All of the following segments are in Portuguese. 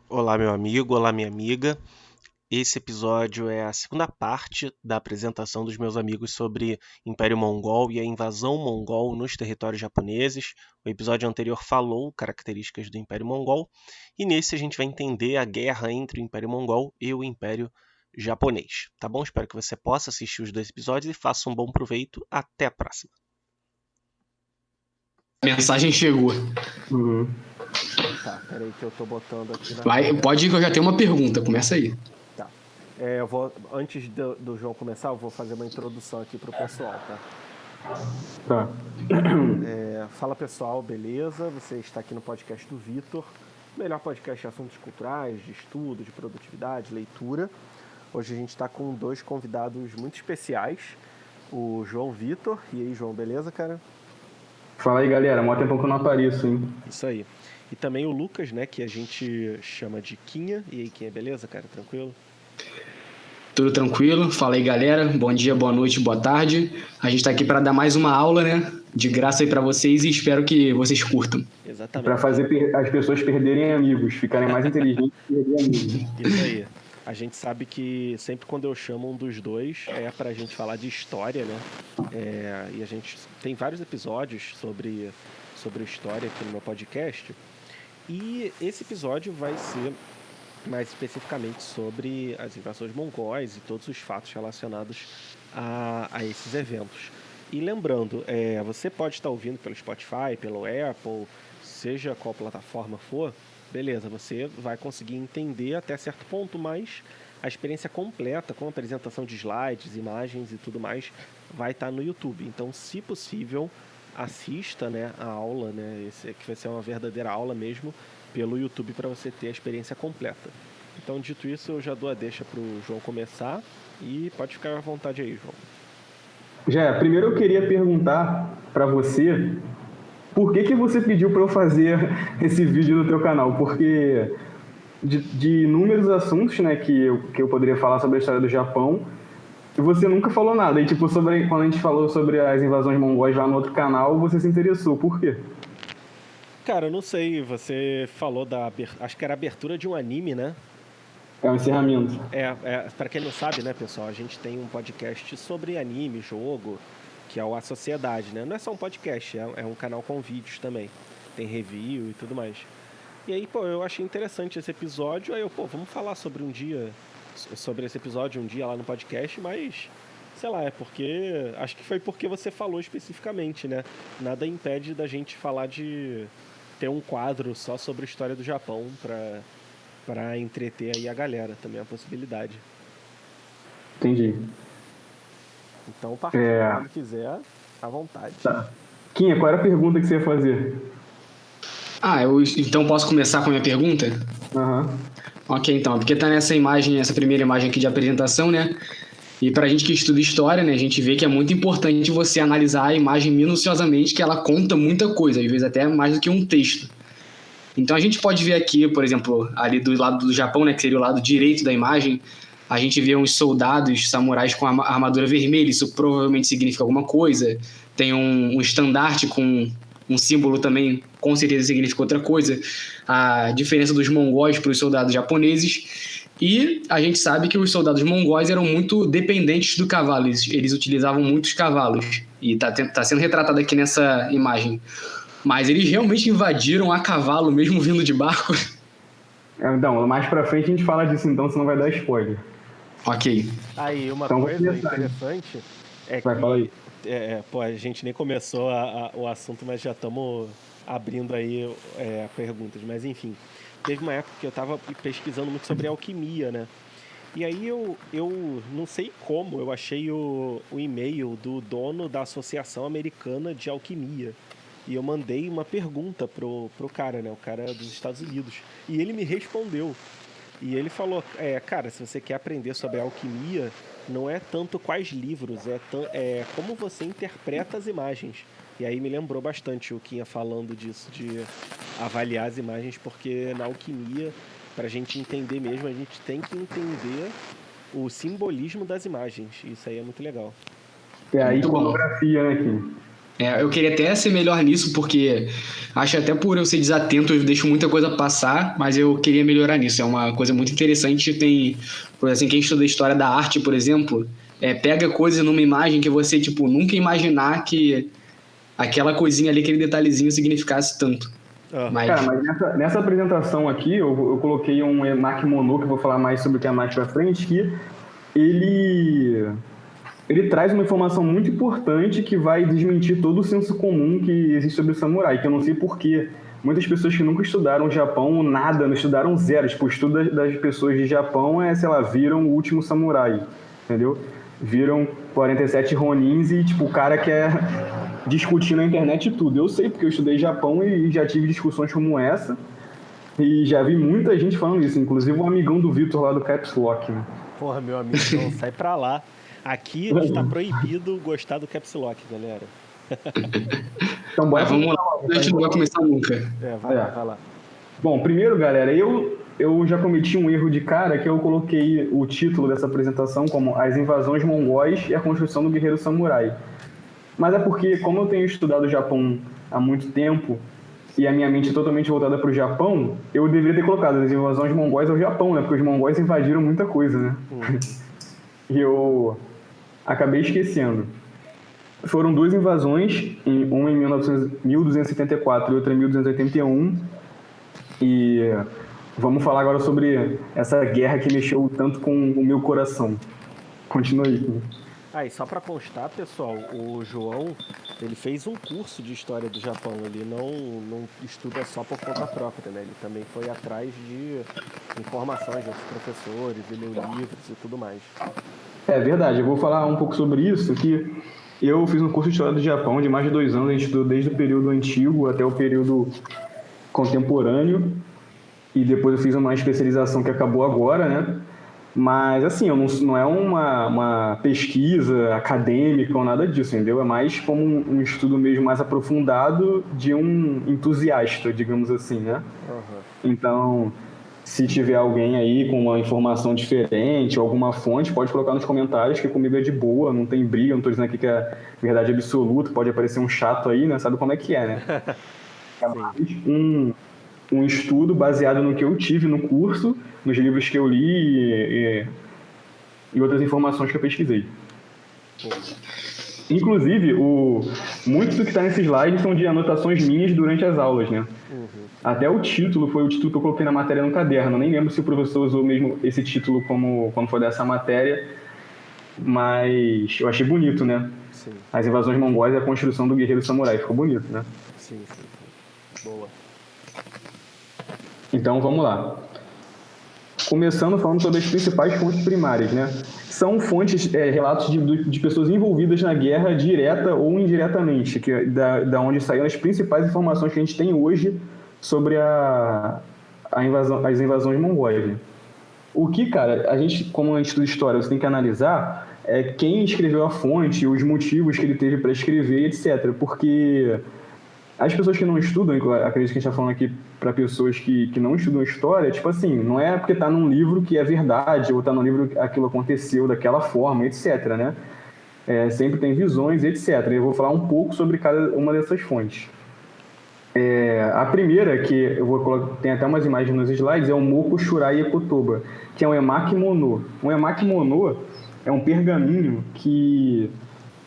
Olá, meu amigo, olá, minha amiga. Esse episódio é a segunda parte da apresentação dos meus amigos sobre Império Mongol e a invasão mongol nos territórios japoneses. O episódio anterior falou características do Império Mongol e nesse a gente vai entender a guerra entre o Império Mongol e o Império Japonês. Tá bom? Espero que você possa assistir os dois episódios e faça um bom proveito. Até a próxima. A mensagem chegou. Tá, peraí que eu tô botando aqui na Pode ir que eu já tenho uma pergunta, começa aí. Tá. Antes do João começar, eu vou fazer uma introdução aqui pro pessoal, tá? Tá. Fala pessoal, beleza? Você está aqui no podcast do Vitor, melhor podcast de assuntos culturais, de estudo, de produtividade, leitura. Hoje a gente está com dois convidados muito especiais, o João Vitor. E aí, João, beleza, cara? Fala aí, galera. Mó tempão que eu não apareço, hein? Isso aí. E também o Lucas, né, que a gente chama de Quinha. E aí, Quinha, beleza, cara? Tranquilo? Tudo tranquilo? Fala aí, galera. Bom dia, boa noite, boa tarde. A gente tá aqui para dar mais uma aula, né? De graça aí para vocês e espero que vocês curtam. Exatamente. Pra fazer as pessoas perderem amigos, ficarem mais inteligentes e perderem amigos. Isso aí. A gente sabe que sempre quando eu chamo um dos dois é pra gente falar de história, né? E a gente tem vários episódios sobre história aqui no meu podcast. E esse episódio vai ser mais especificamente sobre as invasões mongóis e todos os fatos relacionados a esses eventos. E lembrando, você pode estar ouvindo pelo Spotify, pelo Apple, seja qual plataforma for, beleza, você vai conseguir entender até certo ponto, mas a experiência completa, com apresentação de slides, imagens e tudo mais, vai estar no YouTube. Então, se possível, assista, né, a aula, né, que vai ser uma verdadeira aula mesmo, pelo YouTube para você ter a experiência completa. Então, dito isso, eu já dou a deixa para o João começar e pode ficar à vontade aí, João. Primeiro eu queria perguntar pra você por que você pediu pra eu fazer esse vídeo no teu canal? Porque de inúmeros assuntos, né, que eu poderia falar sobre a história do Japão, você nunca falou nada. E tipo, quando a gente falou sobre as invasões mongóis lá no outro canal, você se interessou. Por quê? Cara, eu não sei, você falou acho que era a abertura de um anime, né? É um encerramento. Para quem não sabe, né, pessoal, a gente tem um podcast sobre anime, jogo, que é o A Sociedade, né? Não é só um podcast, é um canal com vídeos também. Tem review e tudo mais. E aí, pô, eu achei interessante esse episódio, aí vamos falar sobre esse episódio um dia lá no podcast, mas, sei lá, acho que foi porque você falou especificamente, né? Nada impede da gente falar de ter um quadro só sobre a história do Japão pra entreter aí a galera, também é uma possibilidade. Entendi. Então, partindo quando quiser, à vontade. Tá. Quinha, qual era a pergunta que você ia fazer? Então posso começar com a minha pergunta? Aham. Ok, então, porque tá nessa imagem, essa primeira imagem aqui de apresentação, né? E pra gente que estuda história, né, a gente vê que é muito importante você analisar a imagem minuciosamente, que ela conta muita coisa, às vezes até mais do que um texto. Então a gente pode ver aqui, por exemplo, ali do lado do Japão, né, que seria o lado direito da imagem, a gente vê uns soldados samurais com a armadura vermelha, isso provavelmente significa alguma coisa. Tem um estandarte com um símbolo também, com certeza significa outra coisa. A diferença dos mongóis para os soldados japoneses. E a gente sabe que os soldados mongóis eram muito dependentes do cavalo, eles utilizavam muitos cavalos. E tá sendo retratado aqui nessa imagem. Mas eles realmente invadiram a cavalo, mesmo vindo de barco? Então, mais pra frente a gente fala disso então, senão vai dar spoiler. Ok. Aí, uma Então, coisa interessante é Vai, fala aí. a gente nem começou o assunto, mas já estamos abrindo aí perguntas. Mas, enfim, teve uma época que eu estava pesquisando muito sobre alquimia, né? E aí eu não sei como, eu achei o e-mail do dono da Associação Americana de Alquimia. E eu mandei uma pergunta pro cara, né? O cara é dos Estados Unidos. E ele me respondeu. E ele falou, cara, se você quer aprender sobre alquimia, não é tanto quais livros, é como você interpreta as imagens. E aí me lembrou bastante o Quinha falando disso, de avaliar as imagens, porque na alquimia, pra gente entender mesmo, a gente tem que entender o simbolismo das imagens. Isso aí é muito legal. É a Muito bom. iconografia, né, Kim? Eu queria até ser melhor nisso, porque acho até por eu ser desatento, eu deixo muita coisa passar, mas eu queria melhorar nisso. É uma coisa muito interessante. Tem, por exemplo, quem estuda história da arte, por exemplo, pega coisas numa imagem que você, tipo, nunca imaginar que aquela coisinha ali, aquele detalhezinho significasse tanto. Mas... Cara, mas nessa apresentação aqui, eu coloquei um Emaki Monô, que eu vou falar mais sobre o que é mais pra frente, que ele traz uma informação muito importante que vai desmentir todo o senso comum que existe sobre o samurai, que eu não sei porquê. Muitas pessoas que nunca estudaram o Japão, nada, não estudaram zero. Tipo, o estudo das pessoas de Japão sei lá, viram o último samurai, entendeu? Viram 47 Ronins e, tipo, o cara quer discutir na internet tudo. Eu sei, porque eu estudei Japão e já tive discussões como essa. E já vi muita gente falando isso, inclusive um amigão do Vitor lá do Caps Lock, né? Porra, meu amigo, não sai pra lá. Aqui está proibido gostar do Caps Lock, galera. Então, bora vamos lá, a gente não vai começar nunca. Vai lá. Bom, primeiro, galera, eu já cometi um erro de cara, que eu coloquei o título dessa apresentação como As Invasões Mongóis e a Construção do Guerreiro Samurai. Mas é porque, como eu tenho estudado o Japão há muito tempo, e a minha mente é totalmente voltada para o Japão, eu deveria ter colocado As Invasões Mongóis ao Japão, né? Porque os mongóis invadiram muita coisa, né? E eu acabei esquecendo. Foram duas invasões, uma em 1274 e outra em 1281. E vamos falar agora sobre essa guerra que mexeu tanto com o meu coração. Continua aí. E só para constar, pessoal, o João, ele fez um curso de História do Japão. Ele não estuda só por conta própria, né? Ele também foi atrás de informações de outros professores, ele leu livros e tudo mais. É verdade, eu vou falar um pouco sobre isso, que eu fiz um curso de História do Japão de mais de 2 anos, a gente estudou desde o período antigo até o período contemporâneo, e depois eu fiz uma especialização que acabou agora, né? Mas, assim, não é uma pesquisa acadêmica ou nada disso, entendeu? É mais como um estudo mesmo mais aprofundado de um entusiasta, digamos assim, né? Então, se tiver alguém aí com uma informação diferente ou alguma fonte, pode colocar nos comentários, que comigo é de boa, não tem briga, não estou dizendo aqui que é verdade absoluta, pode aparecer um chato aí, né? Sabe como é que é, né? É mais um estudo baseado no que eu tive no curso, nos livros que eu li e outras informações que eu pesquisei. Inclusive, muito do que está nesse slide são de anotações minhas durante as aulas, né? Até o título foi o título que eu coloquei na matéria no caderno. Eu nem lembro se o professor usou mesmo esse título quando foi dessa matéria, mas eu achei bonito, né? Sim. As invasões mongóis e a construção do guerreiro samurai. Ficou bonito, né? Sim. Boa. Então, vamos lá. Começando falando sobre as principais fontes primárias, né? São fontes, relatos de pessoas envolvidas na guerra direta ou indiretamente, que da onde saíram as principais informações que a gente tem hoje sobre as invasões mongóis. O que, cara, como a gente estuda história, você tem que analisar quem escreveu a fonte, os motivos que ele teve para escrever, etc. Porque as pessoas que não estudam, acredito que a gente está falando aqui para pessoas que não estudam história, tipo assim, não é porque está num livro que é verdade, ou está num livro que aquilo aconteceu daquela forma, etc, né? Sempre tem visões, etc. Eu vou falar um pouco sobre cada uma dessas fontes. A primeira, que eu vou colocar, tem até umas imagens nos slides, é o Moko Shurai Ekotoba, que é um Emaki Monô. Um Emaki Monô é um pergaminho que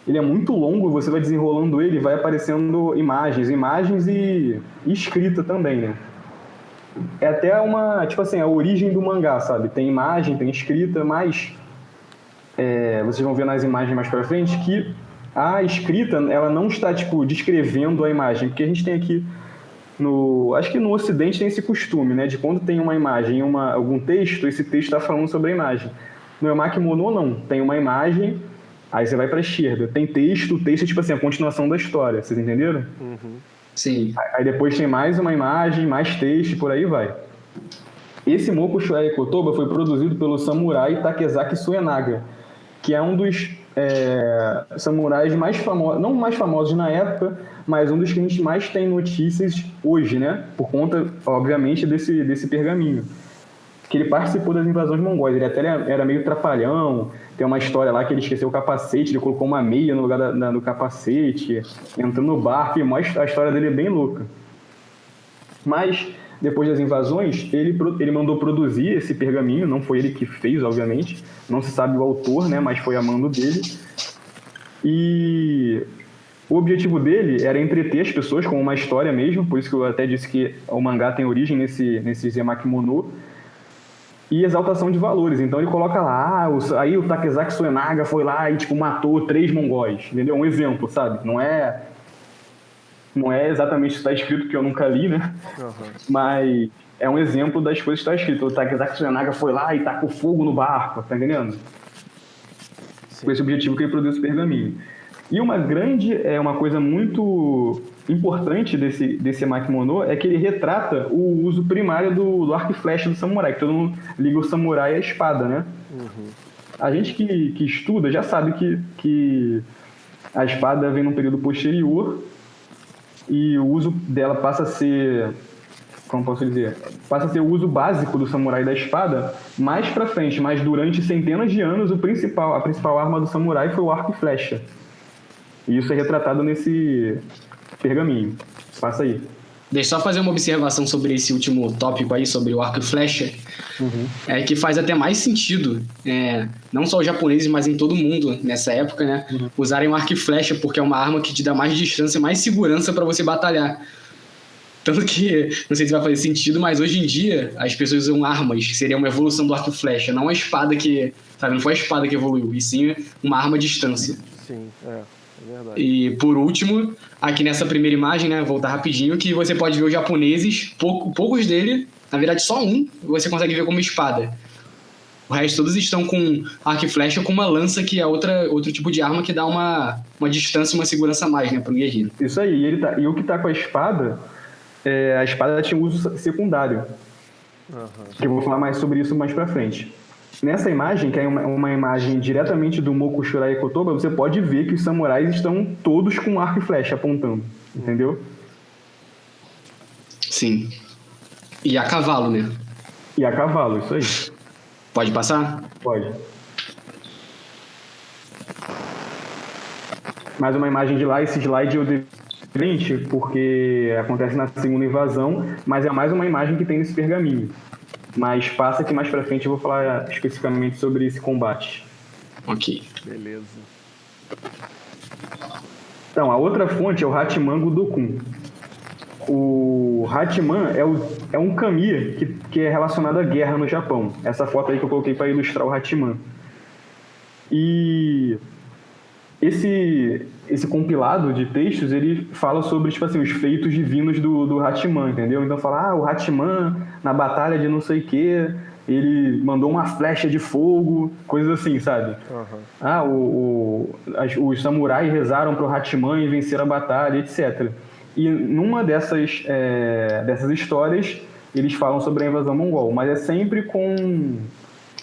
ele é muito longo, você vai desenrolando ele, vai aparecendo imagens e escrita também, né? É até tipo assim, a origem do mangá, sabe? Tem imagem, tem escrita, mas vocês vão ver nas imagens mais pra frente que a escrita, ela não está, tipo, descrevendo a imagem, porque a gente tem aqui acho que no Ocidente tem esse costume, né? De quando tem uma imagem, algum texto, esse texto está falando sobre a imagem. No Emaki Monô, não. Tem uma imagem, aí você vai para a esquerda. Tem texto, o texto é tipo assim, a continuação da história. Vocês entenderam? Sim. Aí depois tem mais uma imagem, mais texto, por aí vai. Esse Moko Shurai Ekotoba foi produzido pelo samurai Takezaki Suenaga, que é um dos samurais mais famosos, não mais famosos na época, mas um dos que a gente mais tem notícias hoje, né? Por conta, obviamente, desse pergaminho. que ele participou das invasões mongóis. Ele até era meio trapalhão. Tem uma história lá que ele esqueceu o capacete, ele colocou uma meia no lugar do capacete, entrou no barco, e a história dele é bem louca. Mas, depois das invasões, ele mandou produzir esse pergaminho, não foi ele que fez, obviamente, não se sabe o autor, né, mas foi a mando dele. E o objetivo dele era entreter as pessoas com uma história mesmo, por isso que eu até disse que o mangá tem origem nesse Uzumaki Mono, e exaltação de valores. Então ele coloca lá, aí o Takezaki Suenaga foi lá e tipo, matou 3 mongóis, entendeu? Um exemplo, sabe? Não é exatamente o que está escrito, que eu nunca li, né? Uhum. Mas é um exemplo das coisas que está escrito. O Takezaki Suenaga foi lá e tacou fogo no barco, tá entendendo? Sim. Com esse objetivo que ele produziu esse pergaminho. E uma coisa muito importante desse Makimono é que ele retrata o uso primário do arco e flecha do samurai, que todo mundo liga o samurai à espada, né? Uhum. A gente que estuda já sabe que a espada vem num período posterior e o uso dela passa a ser, como posso dizer, passa a ser o uso básico do samurai da espada mais pra frente, mas durante centenas de anos a principal arma do samurai foi o arco e flecha. E isso é retratado nesse pergaminho. Passa aí. Deixa eu só fazer uma observação sobre esse último tópico aí, sobre o arco e flecha. Uhum. Que faz até mais sentido, não só os japoneses, mas em todo mundo, nessa época, né? Uhum. Usarem o arco e flecha, porque é uma arma que te dá mais distância, mais segurança para você batalhar. Tanto que, não sei se vai fazer sentido, mas hoje em dia as pessoas usam armas, que seria uma evolução do arco e flecha, não a espada que, sabe, não foi a espada que evoluiu, e sim uma arma à distância. Sim, é verdade. E por último, aqui nessa primeira imagem, né, voltar rapidinho, que você pode ver os japoneses, poucos dele, na verdade só um, você consegue ver como espada. O resto todos estão com arco e flecha, com uma lança, que é outro tipo de arma que dá uma distância e uma segurança a mais, né, pro guerreiro. Isso aí, e o que tá com a espada tinha uso secundário. Uhum. Que eu vou falar mais sobre isso mais pra frente. Nessa imagem, que é uma imagem diretamente do Mokushurai Kotoba, você pode ver que os samurais estão todos com arco e flecha apontando, entendeu? Sim. E a cavalo, né? E a cavalo, isso aí. Pode passar? Pode. Mais uma imagem de lá, esse slide eu dei frente porque acontece na segunda invasão, mas é mais uma imagem que tem nesse pergaminho. Mas passa que mais pra frente eu vou falar especificamente sobre esse combate. Ok. Beleza. Então, a outra fonte é o Hachiman Gudokun. O Hachiman é um kami que é relacionado à guerra no Japão. Essa foto aí que eu coloquei para ilustrar o Hachiman. E esse compilado de textos, ele fala sobre, tipo assim, os feitos divinos do Hachiman, entendeu? Então fala, o Hachiman, na batalha de não sei o quê, ele mandou uma flecha de fogo, coisas assim, sabe? Uhum. Os samurais rezaram pro Hachiman e venceram a batalha, etc. E numa dessas histórias, eles falam sobre a invasão mongol, mas é sempre com,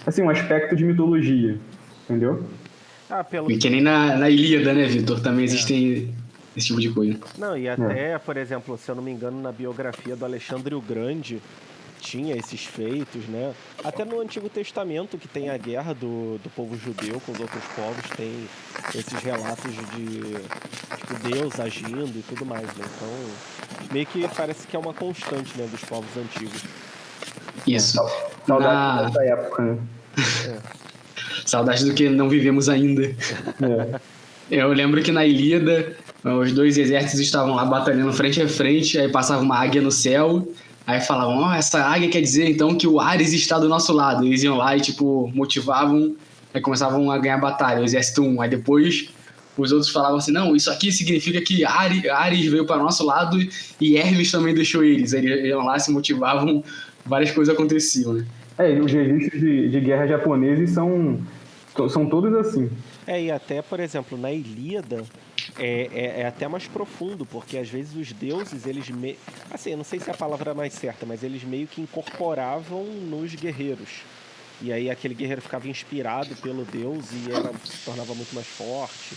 assim, um aspecto de mitologia, entendeu? E que nem na Ilíada, né, Vitor? Também existem esse tipo de coisa. Não, e até, por exemplo, se eu não me engano, na biografia do Alexandre o Grande, tinha esses feitos, né? Até no Antigo Testamento, que tem a guerra do povo judeu com os outros povos, tem esses relatos de tipo, Deus agindo e tudo mais, né? Então, meio que parece que é uma constante, né, dos povos antigos. Isso. Saudade dessa época, né? Saudade do que não vivemos ainda. Eu lembro que na Ilíada, os dois exércitos estavam lá batalhando frente a frente, aí passava uma águia no céu, aí falavam, essa águia quer dizer então que o Ares está do nosso lado. Eles iam lá e tipo, motivavam, aí começavam a ganhar batalha, o exército 1. Aí depois os outros falavam assim, não, isso aqui significa que Ares veio para o nosso lado e Hermes também deixou eles. Aí eles iam lá, se motivavam, várias coisas aconteciam, né? Os registros de guerra japoneses são todos assim. E até, por exemplo, na Ilíada é até mais profundo, porque às vezes os deuses, eles assim, eu não sei se a palavra é mais certa, mas eles meio que incorporavam nos guerreiros. E aí aquele guerreiro ficava inspirado pelo deus e se tornava muito mais forte.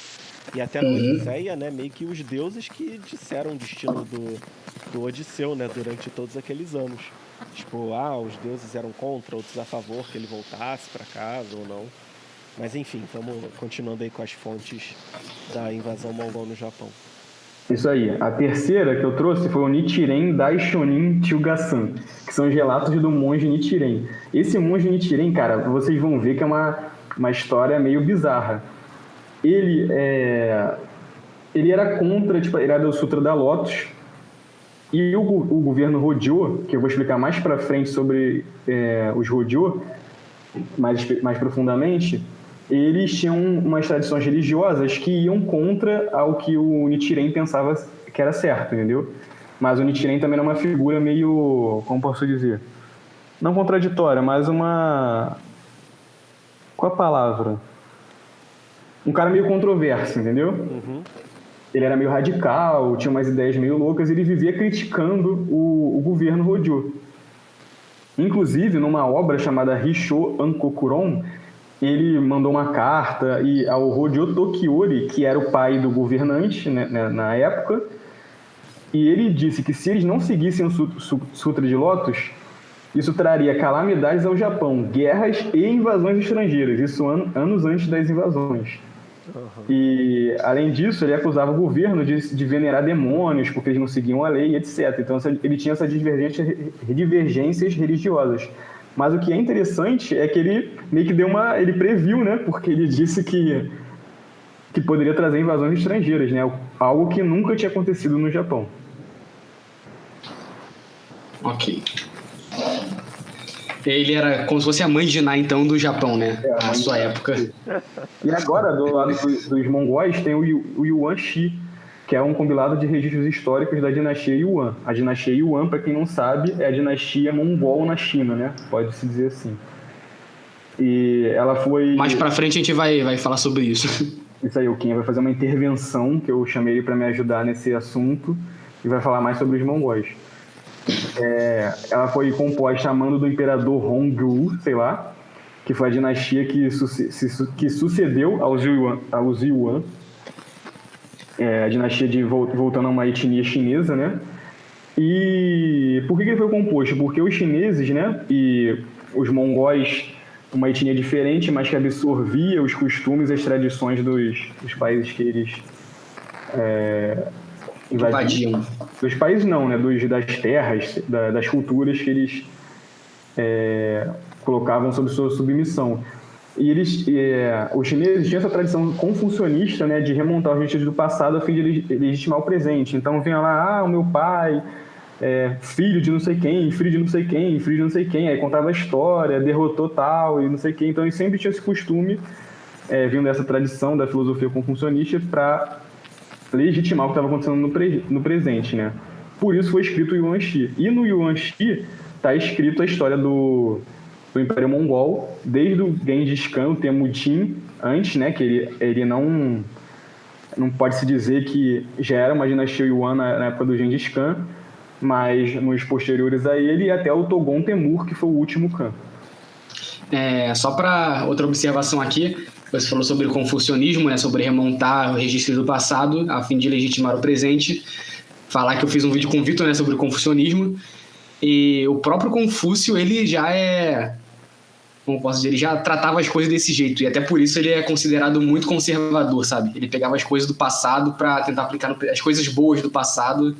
E até na Odisseia, né, meio que os deuses que disseram o destino do Odisseu, né, durante todos aqueles anos. Tipo, os deuses eram contra, outros a favor que ele voltasse para casa ou não. Mas enfim, vamos continuando aí com as fontes da invasão mongol no Japão. Isso aí. A terceira que eu trouxe foi o Nichiren Daishonin Chugasan, que são os relatos do monge Nichiren. Esse monge Nichiren, cara, vocês vão ver que é uma história meio bizarra. Ele era contra, tipo, ele era do Sutra da Lotus, e o governo Hojō, que eu vou explicar mais pra frente sobre os Hojō, mais profundamente, eles tinham umas tradições religiosas que iam contra ao que o Nichiren pensava que era certo, entendeu? Mas o Nichiren também era uma figura meio, como posso dizer, não contraditória, mas qual a palavra? Um cara meio controverso, entendeu? Uhum. Ele era meio radical, tinha umas ideias meio loucas, e ele vivia criticando o governo Hojō. Inclusive, numa obra chamada Rissho Ankokuron, ele mandou uma carta ao Hojō Tokiori, que era o pai do governante, né, na época, e ele disse que se eles não seguissem o Sutra de Lotus, isso traria calamidades ao Japão, guerras e invasões estrangeiras, isso anos antes das invasões. Uhum. E, além disso, ele acusava o governo de venerar demônios, porque eles não seguiam a lei, etc. Então, ele tinha essas divergências religiosas. Mas o que é interessante é que ele meio que ele previu, né? Porque ele disse que poderia trazer invasões estrangeiras, né? Algo que nunca tinha acontecido no Japão. Ok. Ele era como se fosse a mãe de Ná, então, do Japão, né? Na sua época. E agora, do lado dos mongóis, tem o Yuan Shi, que é um compilado de registros históricos da dinastia Yuan. A dinastia Yuan, para quem não sabe, é a dinastia mongol na China, né? Pode-se dizer assim. E ela foi... Mais pra frente a gente vai falar sobre isso. Isso aí, o Kim vai fazer uma intervenção, que eu chamei ele para me ajudar nesse assunto, e vai falar mais sobre os mongóis. Ela foi composta a mando do imperador Hongwu, sei lá, que foi a dinastia que sucedeu aos Yuan. A dinastia voltando a uma etnia chinesa, né? E por que ele foi composto? Porque os chineses, né, e os mongóis, uma etnia diferente, mas que absorvia os costumes e as tradições dos países que eles Invadiam. Dos países não, né? Das terras, das culturas que eles colocavam sob sua submissão. E os chineses tinham essa tradição confucionista, né, de remontar os registros do passado a fim de legitimar o presente. Então vinha lá, o meu pai, filho de não sei quem, filho de não sei quem, filho de não sei quem, aí contava a história, derrotou tal e não sei quem. Então eles sempre tinham esse costume, vindo dessa tradição da filosofia confucionista, para legitimar o que estava acontecendo no presente, né? Por isso foi escrito o Yuan Shi. E no Yuan Shi está escrito a história do Império Mongol, desde o Gengis Khan, o Temujin, antes, né? Que ele não pode se dizer que já era uma dinastia Yuan na época do Gengis Khan, mas nos posteriores a ele, e até o Togon Temur, que foi o último Khan. Só para outra observação aqui, você falou sobre o confucionismo, né, sobre remontar o registro do passado a fim de legitimar o presente. Falar que eu fiz um vídeo com o Vitor, né, sobre o confucionismo. E o próprio Confúcio, ele já como posso dizer, ele já tratava as coisas desse jeito. E até por isso ele é considerado muito conservador, sabe? Ele pegava as coisas do passado para tentar aplicar as coisas boas do passado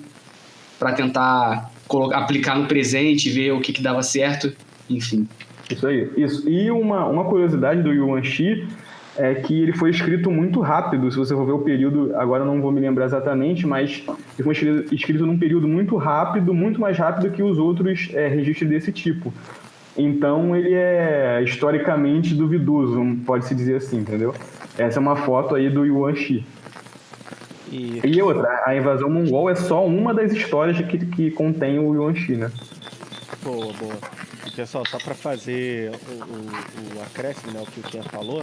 para tentar aplicar no presente, ver o que dava certo, enfim. Isso aí. Isso. E uma curiosidade do Yuan Shi é que ele foi escrito muito rápido. Se você for ver o período, agora eu não vou me lembrar exatamente, mas ele foi escrito num período muito rápido, muito mais rápido que os outros registros desse tipo. Então ele é historicamente duvidoso, pode-se dizer assim, entendeu? Essa é uma foto aí do Yuan Shi. E outra, a invasão mongol é só uma das histórias que contém o Yuan Shi, né? Boa. E, pessoal, só para fazer o acréscimo, né, o que o Kian falou,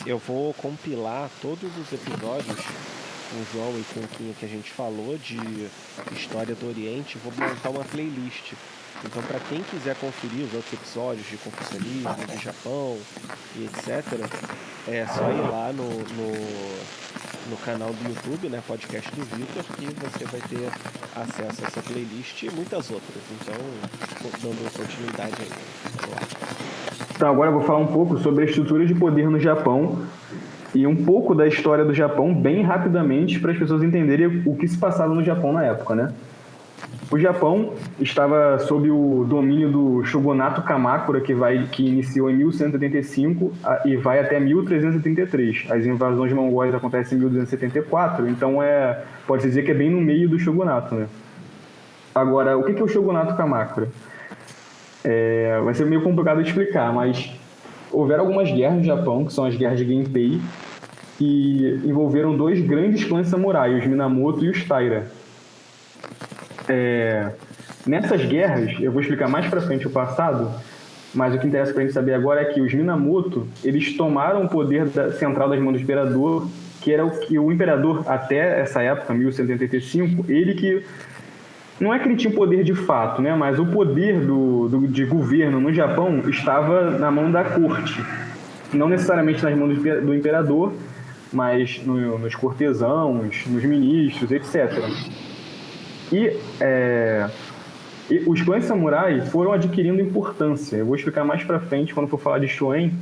eu vou compilar todos os episódios com o João e com o Kian que a gente falou de História do Oriente, vou montar uma playlist. Então, para quem quiser conferir os outros episódios de confucionismo, de Japão e etc., é só ir lá no canal do YouTube, né, Podcast do Vitor, que você vai ter acesso a essa playlist e muitas outras. Então, dando continuidade aí. Vamos lá. Então, agora eu vou falar um pouco sobre a estrutura de poder no Japão e um pouco da história do Japão bem rapidamente para as pessoas entenderem o que se passava no Japão na época, né? O Japão estava sob o domínio do shogunato Kamakura, que iniciou em 1185 e vai até 1333. As invasões mongóis acontecem em 1274, então pode-se dizer que é bem no meio do shogunato, né? Agora, o que é o shogunato Kamakura? Vai ser meio complicado de explicar, mas houveram algumas guerras no Japão, que são as guerras de Genpei, que envolveram dois grandes clãs samurais, os Minamoto e os Taira. Nessas guerras, eu vou explicar mais pra frente o passado, mas o que interessa pra gente saber agora é que os Minamoto, eles tomaram o poder central das mãos do imperador, que era o imperador até essa época, 1185, ele que não é que ele tinha poder de fato, né? Mas o poder de governo no Japão estava na mão da corte. Não necessariamente nas mãos do imperador, mas nos cortesãos, nos ministros, etc. E os clãs samurai foram adquirindo importância. Eu vou explicar mais pra frente, quando for falar de Shoen,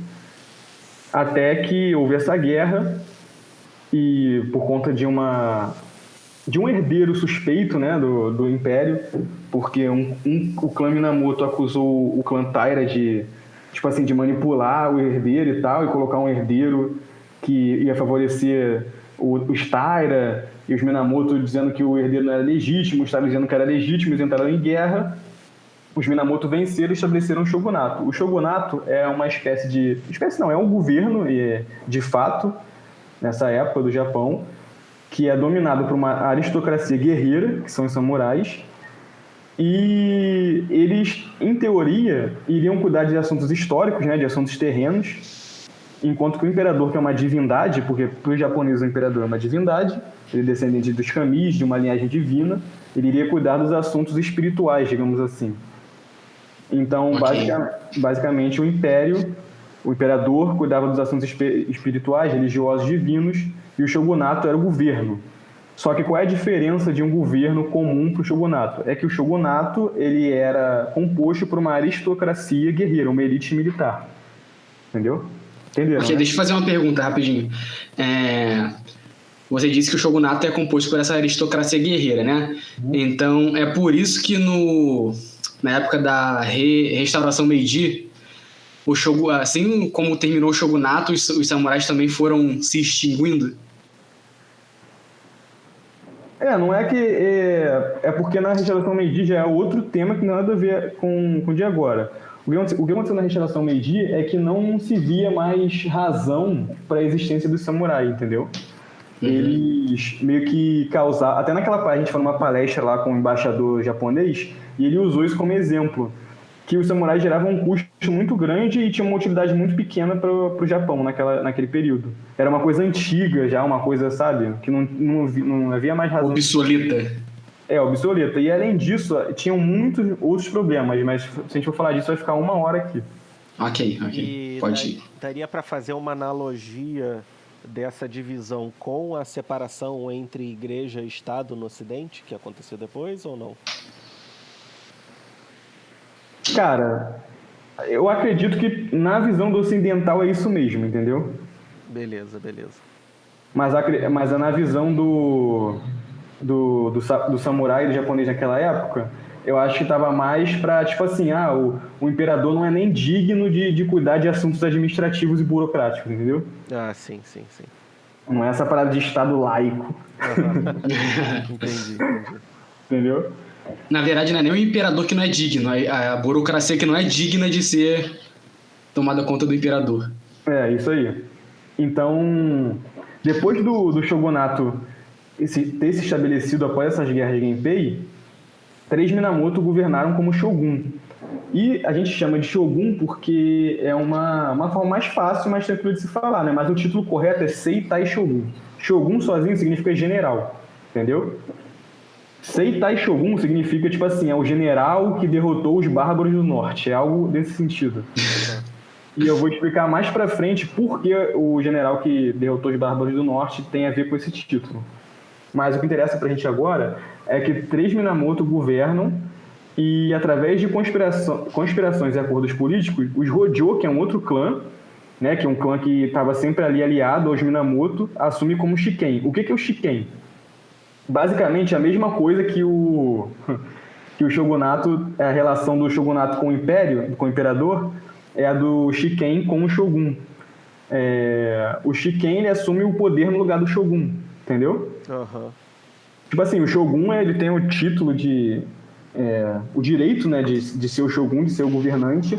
até que houve essa guerra e por conta de um herdeiro suspeito, né, do Império, porque o clã Minamoto acusou o clã Taira de manipular o herdeiro e tal, e colocar um herdeiro que ia favorecer os Taira, e os Minamoto dizendo que o herdeiro não era legítimo, os Taira dizendo que era legítimo, eles entraram em guerra. Os Minamoto venceram e estabeleceram o shogunato. O shogunato é uma é um governo, de fato, nessa época do Japão, que é dominado por uma aristocracia guerreira, que são os samurais, e eles, em teoria, iriam cuidar de assuntos históricos, né, de assuntos terrenos, enquanto que o imperador, que é uma divindade, porque para os japoneses o imperador é uma divindade, ele é descendente dos kamis, de uma linhagem divina, ele iria cuidar dos assuntos espirituais, digamos assim. Então, basicamente, o imperador cuidava dos assuntos espirituais, religiosos, divinos, e o shogunato era o governo. Só que qual é a diferença de um governo comum para o shogunato? É que o shogunato ele era composto por uma aristocracia guerreira, uma elite militar. Entendeu? Entenderam, né? Deixa eu fazer uma pergunta rapidinho. Você disse que o shogunato é composto por essa aristocracia guerreira, né? Então, é por isso que na época da restauração Meiji, assim como terminou o shogunato, os samurais também foram se extinguindo? Não é que... É porque na restauração Meiji já é outro tema que não tem nada a ver com o de agora. O que aconteceu na restauração Meiji é que não se via mais razão para a existência dos samurais, entendeu? Eles meio que causaram... Até naquela parte, a gente foi numa palestra lá com o embaixador japonês, e ele usou isso como exemplo, que os samurais geravam um custo muito grande e tinham uma utilidade muito pequena para o Japão naquele período. Era uma coisa antiga já, uma coisa, sabe, que não havia mais razão. Obsoleta. Obsoleta. E além disso, tinham muitos outros problemas, mas se a gente for falar disso, vai ficar 1 hora aqui. Ok. E pode ir. Daria para fazer uma analogia dessa divisão com a separação entre igreja e Estado no Ocidente, que aconteceu depois, ou não? Cara, eu acredito que na visão do ocidental é isso mesmo, entendeu? Beleza. Mas na visão do samurai, do japonês naquela época, eu acho que estava mais pra, tipo assim, o imperador não é nem digno de cuidar de assuntos administrativos e burocráticos, entendeu? Sim. Não é essa parada de Estado laico. Entendi. Entendeu? Na verdade, não é nem o imperador que não é digno, a burocracia que não é digna de ser tomada conta do imperador. Isso aí. Então, depois do shogunato ter se estabelecido após essas guerras de Genpei, 3 Minamoto governaram como shogun. E a gente chama de shogun porque é uma forma mais fácil e mais tranquila de se falar, né? Mas o título correto é Seitai Shogun. Shogun sozinho significa general, entendeu? Seitai Shogun significa, tipo assim, é o general que derrotou os bárbaros do norte. É algo desse sentido. E eu vou explicar mais pra frente por que o general que derrotou os Bárbaros do Norte tem a ver com esse título. Mas o que interessa pra gente agora é que três Minamoto governam e, através de conspirações e acordos políticos, os Hojo, que é um outro clã, né, que é um clã que estava sempre ali aliado aos Minamoto, assume como Shiken. O que é o Shiken? Basicamente, a mesma coisa que que o shogunato, a relação do shogunato com o império, com o imperador, é a do Shiken com o shogun. O Shiken, ele assume o poder no lugar do shogun, entendeu? Aham. Tipo assim, o shogun, ele tem o título o direito, né, de ser o shogun, de ser o governante,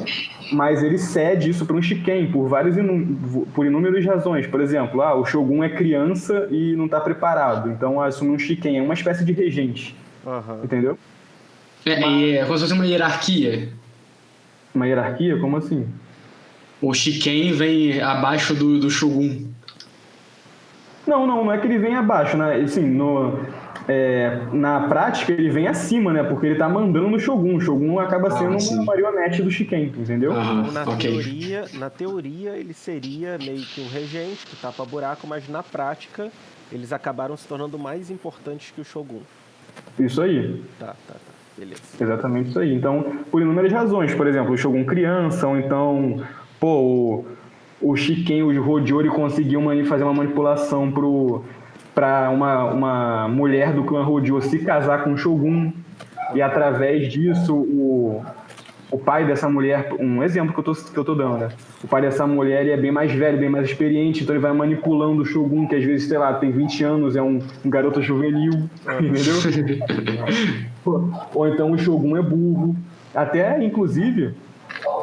mas ele cede isso para um Shiken por inúmeras razões. Por exemplo, o shogun é criança e não está preparado, então assume um Shiken, é uma espécie de regente, Aham. entendeu? É como se fosse uma hierarquia. Uma hierarquia? Como assim? O Shiken vem abaixo do Shogun. Não é que ele vem abaixo, né? Assim, na prática ele vem acima, né? Porque ele tá mandando no Shogun. O Shogun acaba sendo uma marionete do Shiken, entendeu? Então, na teoria, ele seria meio que um regente que tapa buraco, mas na prática eles acabaram se tornando mais importantes que o Shogun. Isso aí. Tá. Beleza. Exatamente isso aí. Então, por inúmeras razões. Por exemplo, o Shogun criança, ou então, o Shiken, o Hojo, conseguiu fazer uma manipulação para uma mulher do clã Hojo se casar com o Shogun. E através disso, o pai dessa mulher, um exemplo que eu tô dando, né? O pai dessa mulher ele é bem mais velho, bem mais experiente, então ele vai manipulando o Shogun, que às vezes, sei lá, tem 20 anos, é um garoto juvenil, entendeu? Ou então o Shogun é burro. Até, inclusive,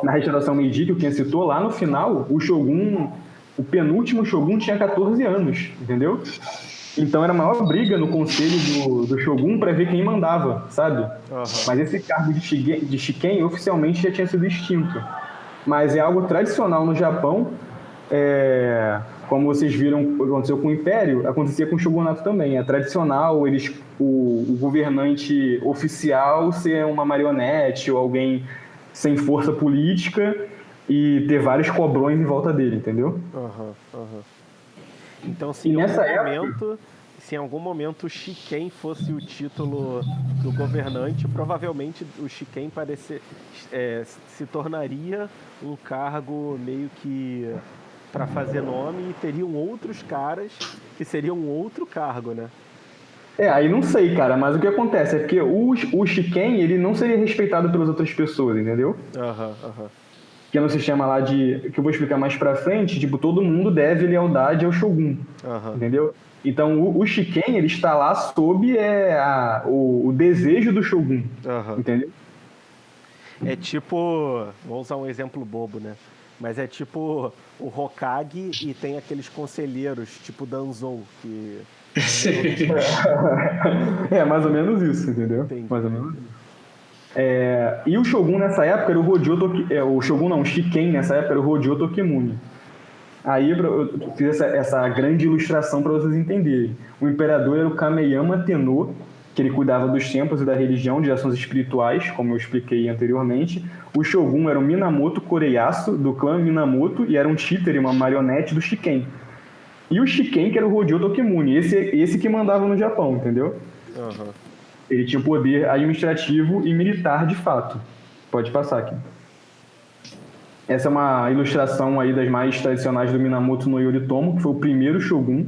na restauração Meiji, que o Ken citou, lá no final, o penúltimo Shogun tinha 14 anos, entendeu? Então era a maior briga no conselho do Shogun para ver quem mandava, sabe? Uhum. Mas esse cargo de Shiken oficialmente já tinha sido extinto. Mas é algo tradicional no Japão. Como vocês viram, aconteceu com o Império, acontecia com o Shogunato também. É tradicional o governante oficial ser uma marionete ou alguém sem força política e ter vários cobrões em volta dele, entendeu? Então, se em algum momento o Shiken fosse o título do governante, provavelmente o Shiken se tornaria um cargo meio que para fazer nome e teriam outros caras que seriam um outro cargo, né? Aí não sei, cara, mas o que acontece é porque o Shiken, ele não seria respeitado pelas outras pessoas, entendeu? Que é no sistema lá que eu vou explicar mais pra frente, tipo, todo mundo deve lealdade ao Shogun, entendeu? Então, o Shiken, ele está lá sob o desejo do Shogun, entendeu? É tipo, vou usar um exemplo bobo, né? Mas é tipo o Hokage e tem aqueles conselheiros, tipo Danzou, que... mais ou menos isso, entendeu? Entendi. Mais ou menos isso. E o Shogun nessa época era o Shiken nessa época era o Hojo Tokimune. Aí eu fiz essa grande ilustração para vocês entenderem. O imperador era o Kameyama Tenno, que ele cuidava dos templos e da religião, de ações espirituais, como eu expliquei anteriormente. O Shogun era o Minamoto Koreyasu, do clã Minamoto, e era um títere, uma marionete do Shiken. E o Shiken, que era o Hojo Tokimune, esse que mandava no Japão, entendeu? Ele tinha poder administrativo e militar de fato. Pode passar aqui. Essa é uma ilustração aí das mais tradicionais do Minamoto no Yoritomo, que foi o primeiro Shogun,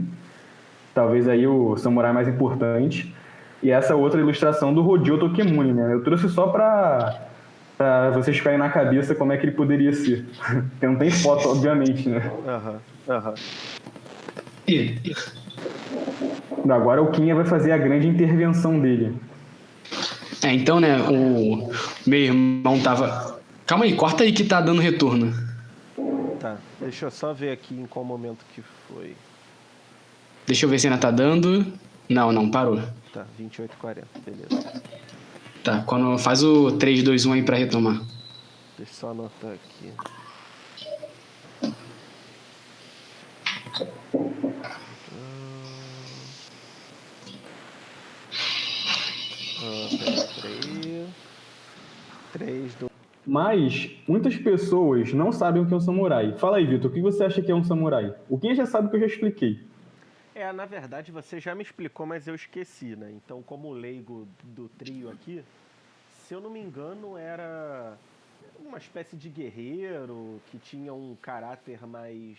talvez aí o samurai mais importante. E essa outra ilustração do Hojo Tokimune, né? Eu trouxe só para vocês ficarem na cabeça como é que ele poderia ser. Não tem foto, obviamente, né? Agora o Kinha vai fazer a grande intervenção dele. Então, né, o meu irmão tava... Calma aí, corta aí que tá dando retorno. Tá, deixa eu só ver aqui em qual momento que foi. Deixa eu ver se ainda tá dando. Não, parou. Tá, 28h40, beleza. Tá, quando faz o 3, 2, 1 aí pra retomar. Deixa eu só anotar aqui. Peraí. 3, 2... Mas muitas pessoas não sabem o que é um samurai. Fala aí, Vitor, o que você acha que é um samurai? O Quem já sabe que eu já expliquei. Na verdade você já me explicou, mas eu esqueci, né? Então, como leigo do trio aqui, se eu não me engano, era uma espécie de guerreiro que tinha um caráter mais,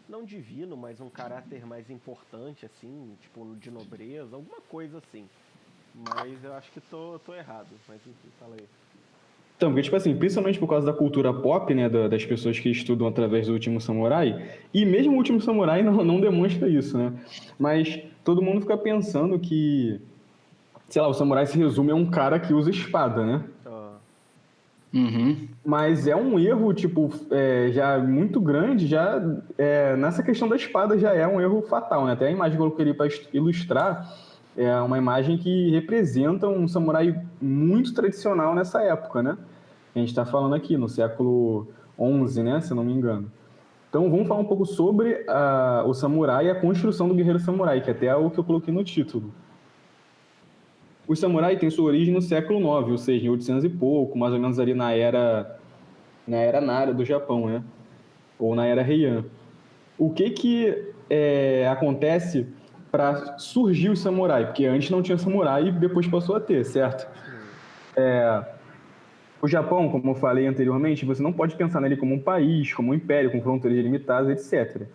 não divino, mas um caráter mais importante, assim, tipo de nobreza, alguma coisa assim. Mas eu acho que tô errado. Mas enfim, fala aí. Então, porque, tipo assim, principalmente por causa da cultura pop, né, das pessoas que estudam através do Último Samurai, e mesmo o Último Samurai não demonstra isso, né? Mas todo mundo fica pensando que, sei lá, o samurai se resume a um cara que usa espada, né? Ah, Mas é um erro, tipo, já muito grande, nessa questão da espada já é um erro fatal, né? Até a imagem que eu coloquei para ilustrar é uma imagem que representa um samurai muito tradicional nessa época, né? A gente está falando aqui no século XI, né? Se eu não me engano. Então vamos falar um pouco sobre o samurai e a construção do guerreiro samurai, que até é o que eu coloquei no título. O samurai tem sua origem no século IX, ou seja, em 800 e pouco, mais ou menos ali na era Nara do Japão, né? Ou na era Heian. O que acontece para surgir o samurai? Porque antes não tinha samurai e depois passou a ter, certo? O Japão, como eu falei anteriormente, você não pode pensar nele como um país, como um império, com fronteiras limitadas, etc.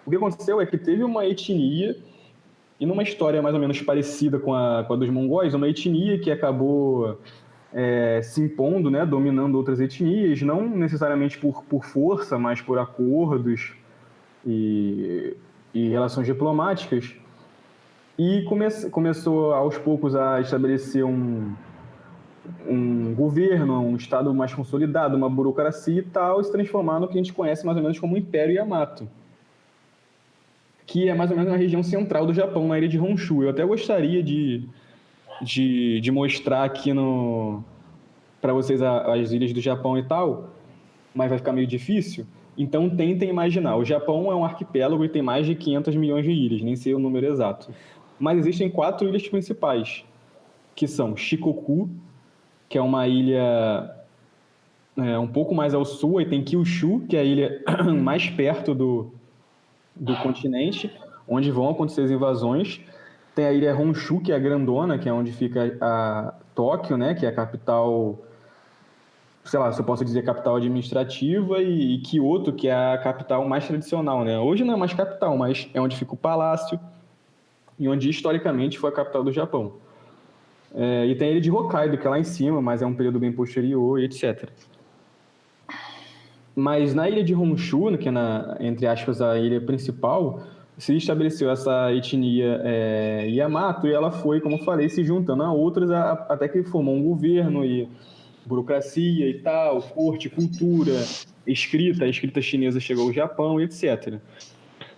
O que aconteceu é que teve uma etnia, e numa história mais ou menos parecida com a dos mongóis, uma etnia que acabou se impondo, né, dominando outras etnias, não necessariamente por força, mas por acordos e relações diplomáticas, e começou aos poucos a estabelecer um governo, um estado mais consolidado, uma burocracia e tal, e se transformar no que a gente conhece mais ou menos como o Império Yamato, que é mais ou menos na região central do Japão, na ilha de Honshu. Eu até gostaria de mostrar aqui para vocês as ilhas do Japão e tal, mas vai ficar meio difícil. Então tentem imaginar. O Japão é um arquipélago e tem mais de 500 milhões de ilhas, nem sei o número exato. Mas existem 4 ilhas principais, que são Shikoku, que é uma ilha um pouco mais ao sul, e tem Kyushu, que é a ilha mais perto do continente, onde vão acontecer as invasões. Tem a ilha Honshu, que é a grandona, que é onde fica a Tóquio, né, que é a capital, sei lá, se eu posso dizer capital administrativa, e Kyoto, que é a capital mais tradicional, né? Hoje não é mais capital, mas é onde fica o palácio e onde historicamente foi a capital do Japão. E tem a ilha de Hokkaido, que é lá em cima, mas é um período bem posterior, e etc. Mas na ilha de Honshu, que é, entre aspas, a ilha principal, se estabeleceu essa etnia Yamato, e ela foi, como eu falei, se juntando a outras, até que formou um governo e burocracia e tal, corte, cultura, a escrita chinesa chegou ao Japão, etc.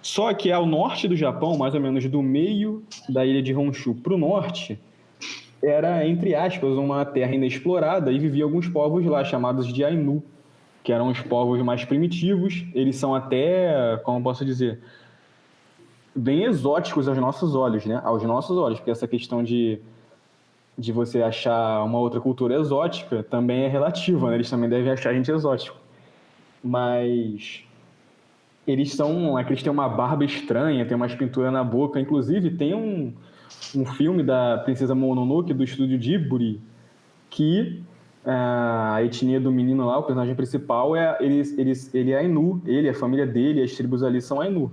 Só que ao norte do Japão, mais ou menos do meio da ilha de Honshu para o norte, era, entre aspas, uma terra inexplorada, e vivia alguns povos lá, chamados de Ainu, que eram os povos mais primitivos. Eles são até, como posso dizer, bem exóticos aos nossos olhos, né? Aos nossos olhos, porque essa questão de você achar uma outra cultura exótica também é relativa, né? Eles também devem achar a gente exótico. Mas eles têm uma barba estranha, tem umas pinturas na boca. Inclusive, tem um filme da Princesa Mononoke, do estúdio Ghibli, que a etnia do menino lá, o personagem principal, ele é Ainu. A família dele, as tribos ali são Ainu.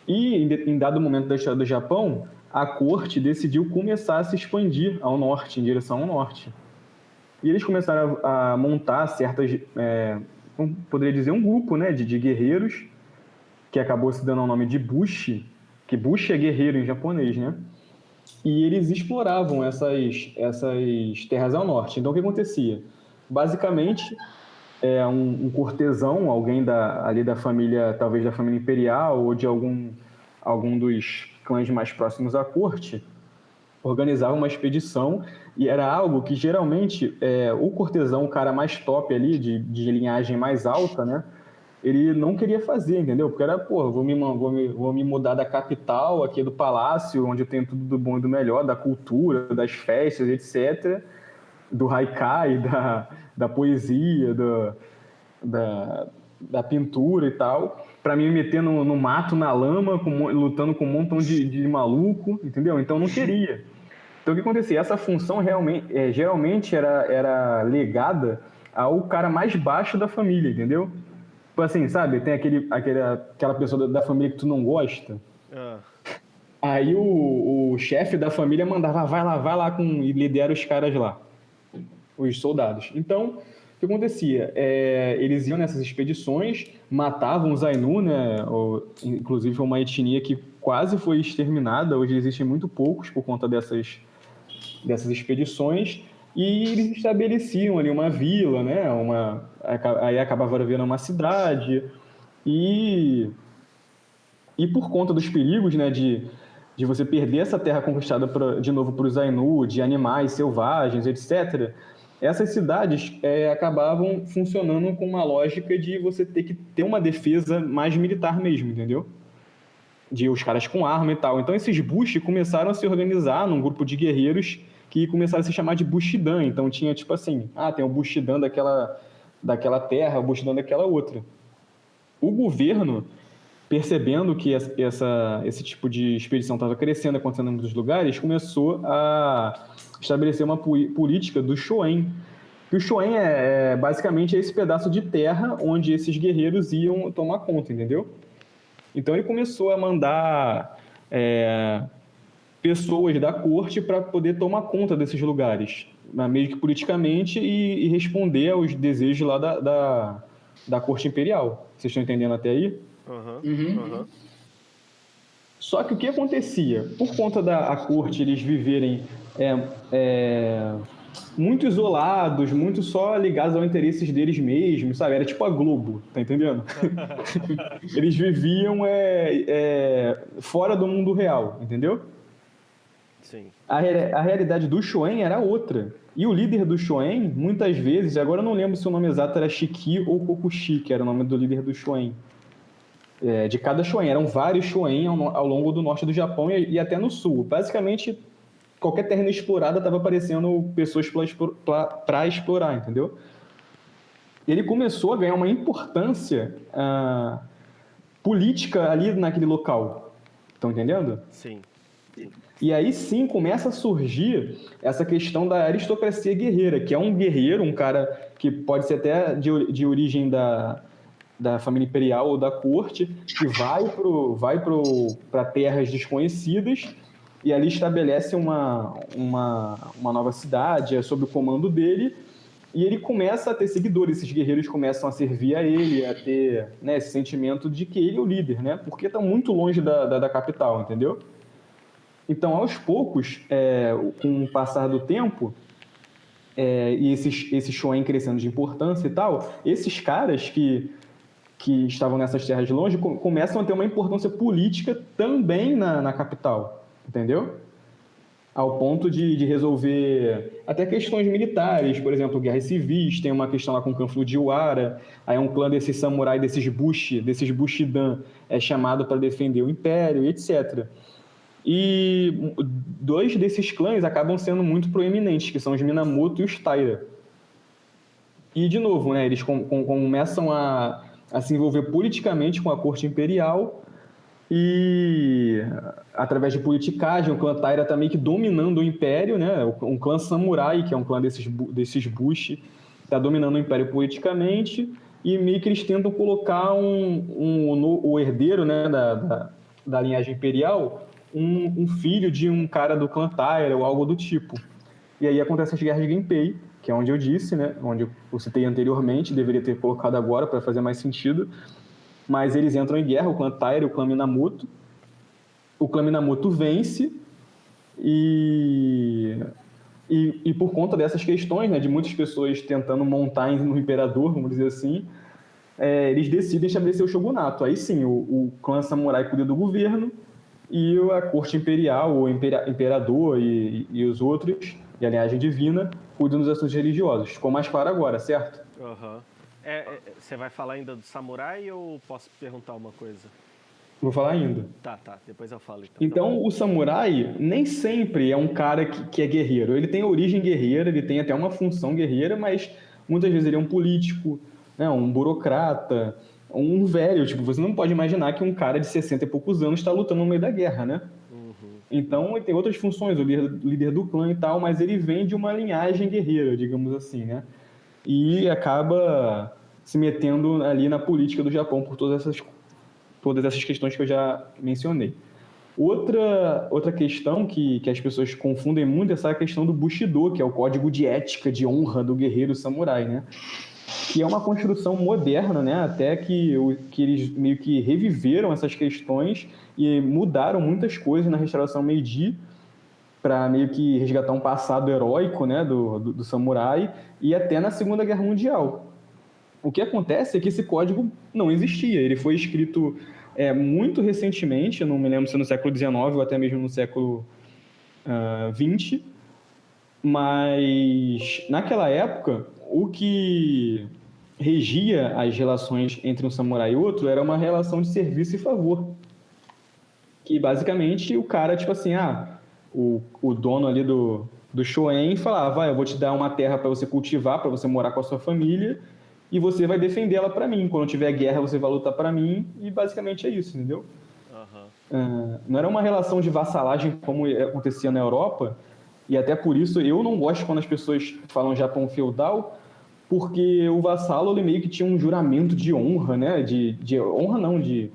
E em dado momento da história do Japão, a corte decidiu começar a se expandir ao norte, em direção ao norte. E eles começaram a montar poderia dizer um grupo, né, de guerreiros, que acabou se dando o nome de Bushi, que Bushi é guerreiro em japonês, né? E eles exploravam essas terras ao norte. Então, o que acontecia? Basicamente, um cortesão, alguém ali da família, talvez da família imperial ou de algum dos clãs mais próximos à corte, organizava uma expedição, e era algo que geralmente o cortesão, o cara mais top ali, de linhagem mais alta, né? Ele não queria fazer, entendeu? Porque era, pô, vou me mudar da capital, aqui do palácio, onde eu tenho tudo do bom e do melhor, da cultura, das festas, etc. do haikai, da poesia, da pintura e tal, para me meter no mato, na lama, lutando com um montão de maluco, entendeu? Então eu não queria. Então o que acontecia? Essa função geralmente era legada ao cara mais baixo da família, entendeu? Tipo assim, sabe? Tem aquela pessoa da família que tu não gosta. Aí o chefe da família mandava, vai lá e lidera os caras lá, os soldados. Então, o que acontecia? Eles iam nessas expedições, matavam os Ainu, né? Inclusive foi uma etnia que quase foi exterminada, hoje existem muito poucos por conta dessas expedições, e eles estabeleciam ali uma vila, né? Aí acabava virando uma cidade, e por conta dos perigos, né, de você perder essa terra conquistada de novo para os Ainu, de animais selvagens, etc., essas cidades acabavam funcionando com uma lógica de você ter que ter uma defesa mais militar mesmo, entendeu? De os caras com arma e tal. Então esses Bush começaram a se organizar num grupo de guerreiros que começaram a se chamar de Bushidan. Então tinha tipo assim, tem o Bushidan daquela terra, o Bushidan daquela outra. O governo, percebendo que esse tipo de expedição estava crescendo, acontecendo em muitos lugares, começou a estabelecer uma política do Shoen. E o Shoen basicamente esse pedaço de terra onde esses guerreiros iam tomar conta, entendeu? Então ele começou a mandar pessoas da corte para poder tomar conta desses lugares, meio que politicamente, e responder aos desejos lá da corte imperial. Vocês estão entendendo até aí? Uhum. Só que o que acontecia? Por conta da corte eles viverem muito isolados, muito só ligados aos interesses deles mesmos, sabe? Era tipo a Globo, tá entendendo? Eles viviam fora do mundo real, entendeu? Sim. A realidade do Shoen era outra. E o líder do Shoen, muitas vezes, agora eu não lembro se o nome exato era Shiki ou Kokushi, que era o nome do líder do Shoen. De cada Shoen, eram vários Shoen ao longo do norte do Japão e até no sul. Basicamente, qualquer terra inexplorada estava aparecendo pessoas para explorar, entendeu? E ele começou a ganhar uma importância política ali naquele local. Estão entendendo? Sim. E aí sim começa a surgir essa questão da aristocracia guerreira, que é um guerreiro, um cara que pode ser até de origem da família imperial ou da corte, que vai para terras desconhecidas e ali estabelece uma nova cidade sob o comando dele, e ele começa a ter seguidores, esses guerreiros começam a servir a ele, a ter, né, esse sentimento de que ele é o líder, né? Porque está muito longe da capital, entendeu? Então, aos poucos, com o passar do tempo, e esse Shoen crescendo de importância e tal, esses caras que estavam nessas terras de longe começam a ter uma importância política também na capital, entendeu? Ao ponto de resolver até questões militares, por exemplo, guerras civis, tem uma questão lá com o clã Fujiwara, aí um clã desses samurai, desses Bushidan, é chamado para defender o império, etc. E dois desses clãs acabam sendo muito proeminentes, que são os Minamoto e os Taira. E, de novo, né, eles começam a se envolver politicamente com a corte imperial e, através de politicagem, o clã Taira está meio que dominando o império, né? Um clã samurai, que é um clã desses Bushi, está dominando o império politicamente, e meio que eles tentam colocar o herdeiro, né, da linhagem imperial, um filho de um cara do clã Taira ou algo do tipo. E aí acontece as guerras de Genpei, que é onde eu disse, né, onde eu citei anteriormente, deveria ter colocado agora para fazer mais sentido, mas eles entram em guerra, o clã Taira e o clã Minamoto. O clã Minamoto vence e por conta dessas questões, né, de muitas pessoas tentando montar no imperador, vamos dizer assim, eles decidem estabelecer o shogunato. Aí sim, o clã samurai cuida do governo e a corte imperial, o imperador e os outros, e a linhagem divina, cuidam dos assuntos religiosos. Ficou mais claro agora, certo? Você vai falar ainda do samurai ou posso perguntar uma coisa? Vou falar ainda. Tá, depois eu falo então. Então, o samurai nem sempre é um cara que é guerreiro. Ele tem origem guerreira, ele tem até uma função guerreira, mas muitas vezes ele é um político, né, um burocrata, um velho. Tipo, você não pode imaginar que um cara de 60 e poucos anos está lutando no meio da guerra, né? Então, ele tem outras funções, o líder do clã e tal, mas ele vem de uma linhagem guerreira, digamos assim, né? E acaba se metendo ali na política do Japão por todas essas questões que eu já mencionei. Outra questão que as pessoas confundem muito é essa questão do Bushido, que é o código de ética, de honra do guerreiro samurai, né? Que é uma construção moderna, né? Até que eles meio que reviveram essas questões e mudaram muitas coisas na restauração Meiji para meio que resgatar um passado heróico, né, do samurai, e até na Segunda Guerra Mundial. O que acontece é que esse código não existia. Ele foi escrito muito recentemente, não me lembro se no século XIX ou até mesmo no século XX, mas naquela época o que regia as relações entre um samurai e outro era uma relação de serviço e favor. Que basicamente o cara, tipo assim, o dono ali do Shoen falava, eu vou te dar uma terra para você cultivar, para você morar com a sua família, e você vai defender ela para mim. Quando tiver guerra, você vai lutar para mim, e basicamente é isso, entendeu? Não era uma relação de vassalagem como acontecia na Europa, e até por isso eu não gosto quando as pessoas falam Japão feudal, porque o vassalo ele meio que tinha um juramento de honra, né? De honra não, de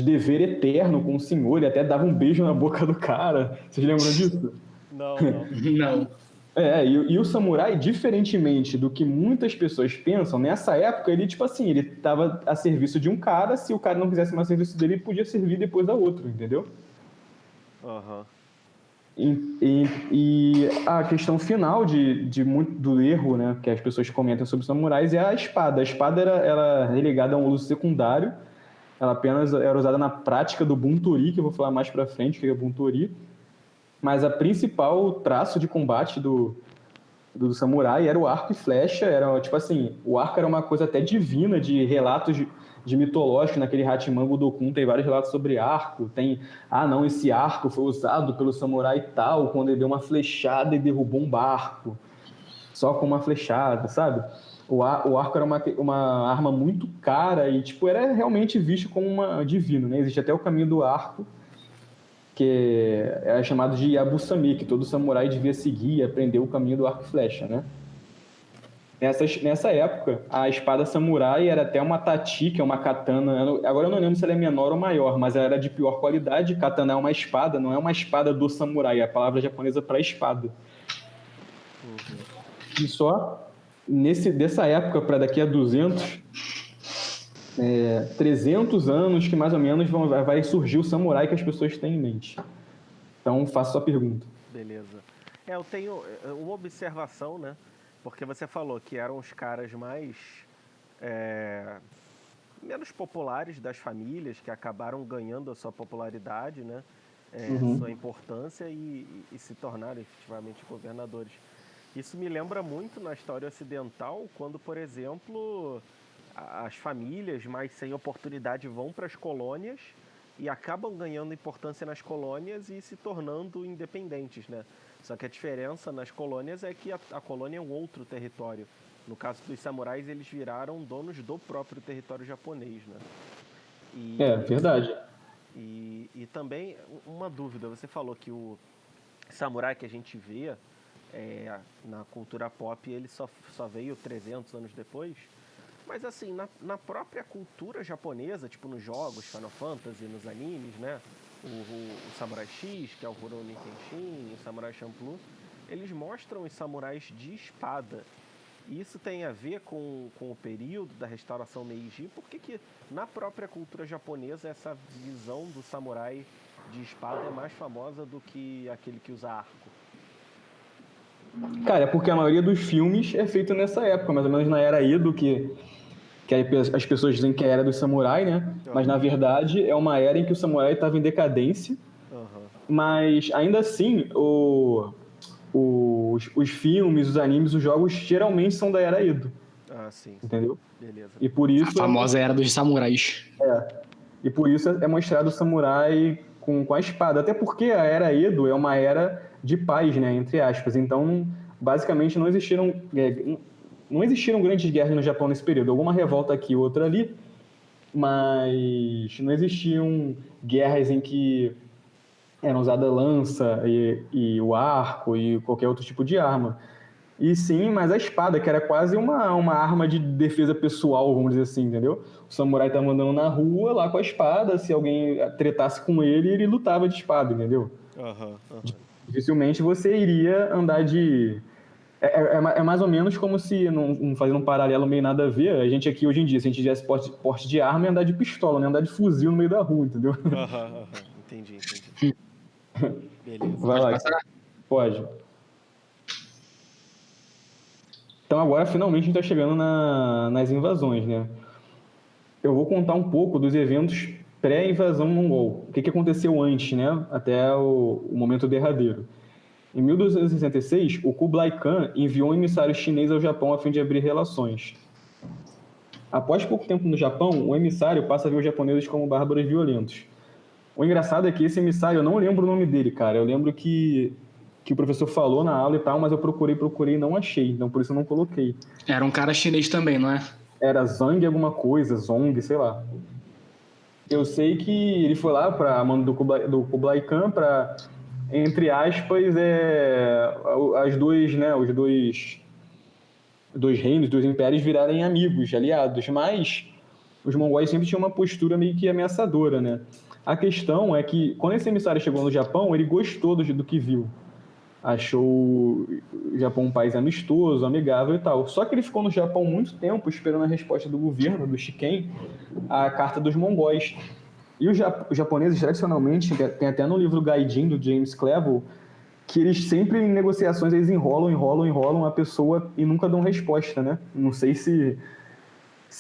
dever eterno com o senhor, ele até dava um beijo na boca do cara. Vocês lembram disso? Não. E o samurai, diferentemente do que muitas pessoas pensam, nessa época ele, tipo assim, ele estava a serviço de um cara, se o cara não quisesse mais serviço dele, ele podia servir depois da outro, entendeu? E a questão final do erro, né, que as pessoas comentam sobre os samurais é a espada. A espada era relegada a um uso secundário, ela apenas era usada na prática do buntori, que eu vou falar mais pra frente, que é o buntori. Mas a principal traço de combate do samurai era o arco e flecha. Era tipo assim, o arco era uma coisa até divina, de relatos de mitológicos. Naquele Hachimango Dokun tem vários relatos sobre arco. Tem, não, esse arco foi usado pelo samurai tal, quando ele deu uma flechada e derrubou um barco. Só com uma flechada, sabe? O arco era uma arma muito cara e tipo, era realmente visto como uma divino, né? Existe até o caminho do arco, que é chamado de Yabusame, que todo samurai devia seguir e aprender o caminho do arco e flecha, né? Nessa época, a espada samurai era até uma tachi, que é uma katana. Agora eu não lembro se ela é menor ou maior, mas ela era de pior qualidade. Katana é uma espada, não é uma espada do samurai, é a palavra japonesa para espada. E só dessa época para daqui a 300 anos que mais ou menos vai surgir o samurai que as pessoas têm em mente. Então, faça sua pergunta. Beleza. Eu tenho uma observação, né? Porque você falou que eram os caras mais menos populares das famílias, que acabaram ganhando a sua popularidade, né? Sua importância e se tornaram efetivamente governadores. Isso me lembra muito na história ocidental, quando, por exemplo, as famílias mais sem oportunidade vão para as colônias e acabam ganhando importância nas colônias e se tornando independentes, né? Só que a diferença nas colônias é que a colônia é um outro território. No caso dos samurais, eles viraram donos do próprio território japonês, né? Verdade. E também, uma dúvida, você falou que o samurai que a gente vê na cultura pop, ele só veio 300 anos depois, mas assim, na própria cultura japonesa, tipo nos jogos Final Fantasy, nos animes, né, o Samurai X, que é o Rurouni Kenshin, o Samurai Champloo, eles mostram os samurais de espada. E isso tem a ver com o período da restauração Meiji? Por que na própria cultura japonesa essa visão do samurai de espada é mais famosa do que aquele que usa arco? Cara, é porque a maioria dos filmes é feito nessa época, mais ou menos na era Edo, que as pessoas dizem que é a era do samurai, né? Mas na verdade é uma era em que o samurai estava em decadência. Mas ainda assim, os filmes, os animes, os jogos geralmente são da era Edo. Sim. Entendeu? Beleza. E por isso... A famosa era dos samurais. E por isso é mostrado o samurai com a espada. Até porque a era Edo é uma era de paz, né, entre aspas. Então, basicamente, não existiram grandes guerras no Japão nesse período. Alguma revolta aqui, outra ali, mas não existiam guerras em que era usada lança e o arco e qualquer outro tipo de arma. E sim, mas a espada, que era quase uma arma de defesa pessoal, vamos dizer assim, entendeu? O samurai estava andando na rua lá com a espada, se alguém tretasse com ele, ele lutava de espada, entendeu? Dificilmente você iria andar de... É mais ou menos como se, não fazendo um paralelo meio nada a ver, a gente aqui hoje em dia, se a gente tivesse porte de arma, ia andar de pistola, não ia andar de fuzil no meio da rua, entendeu? Entendi. Beleza. Vai lá. Pode. Então agora, finalmente, a gente está chegando nas invasões, né? Eu vou contar um pouco dos eventos pré-invasão mongol. O que aconteceu antes, né? Até o momento derradeiro. Em 1266, o Kublai Khan enviou um emissário chinês ao Japão a fim de abrir relações. Após pouco tempo no Japão, o emissário passa a ver os japoneses como bárbaros violentos. O engraçado é que esse emissário, eu não lembro o nome dele, cara. Eu lembro que o professor falou na aula e tal, mas eu procurei e não achei. Então, por isso eu não coloquei. Era um cara chinês também, não é? Era Zhang alguma coisa, Zong, sei lá. Eu sei que ele foi lá para mando do Kublai Khan para, entre aspas, os dois reinos, dois impérios virarem amigos, aliados. Mas os mongóis sempre tinham uma postura meio que ameaçadora, né? A questão é que, quando esse emissário chegou no Japão, ele gostou do que viu. Achou o Japão um país amistoso, amigável e tal. Só que ele ficou no Japão muito tempo esperando a resposta do governo, do Shiken, à carta dos mongóis. E os japoneses, tradicionalmente, tem até no livro Gaijin, do James Cleveland, que eles sempre, em negociações, eles enrolam a pessoa e nunca dão resposta, né? Não sei se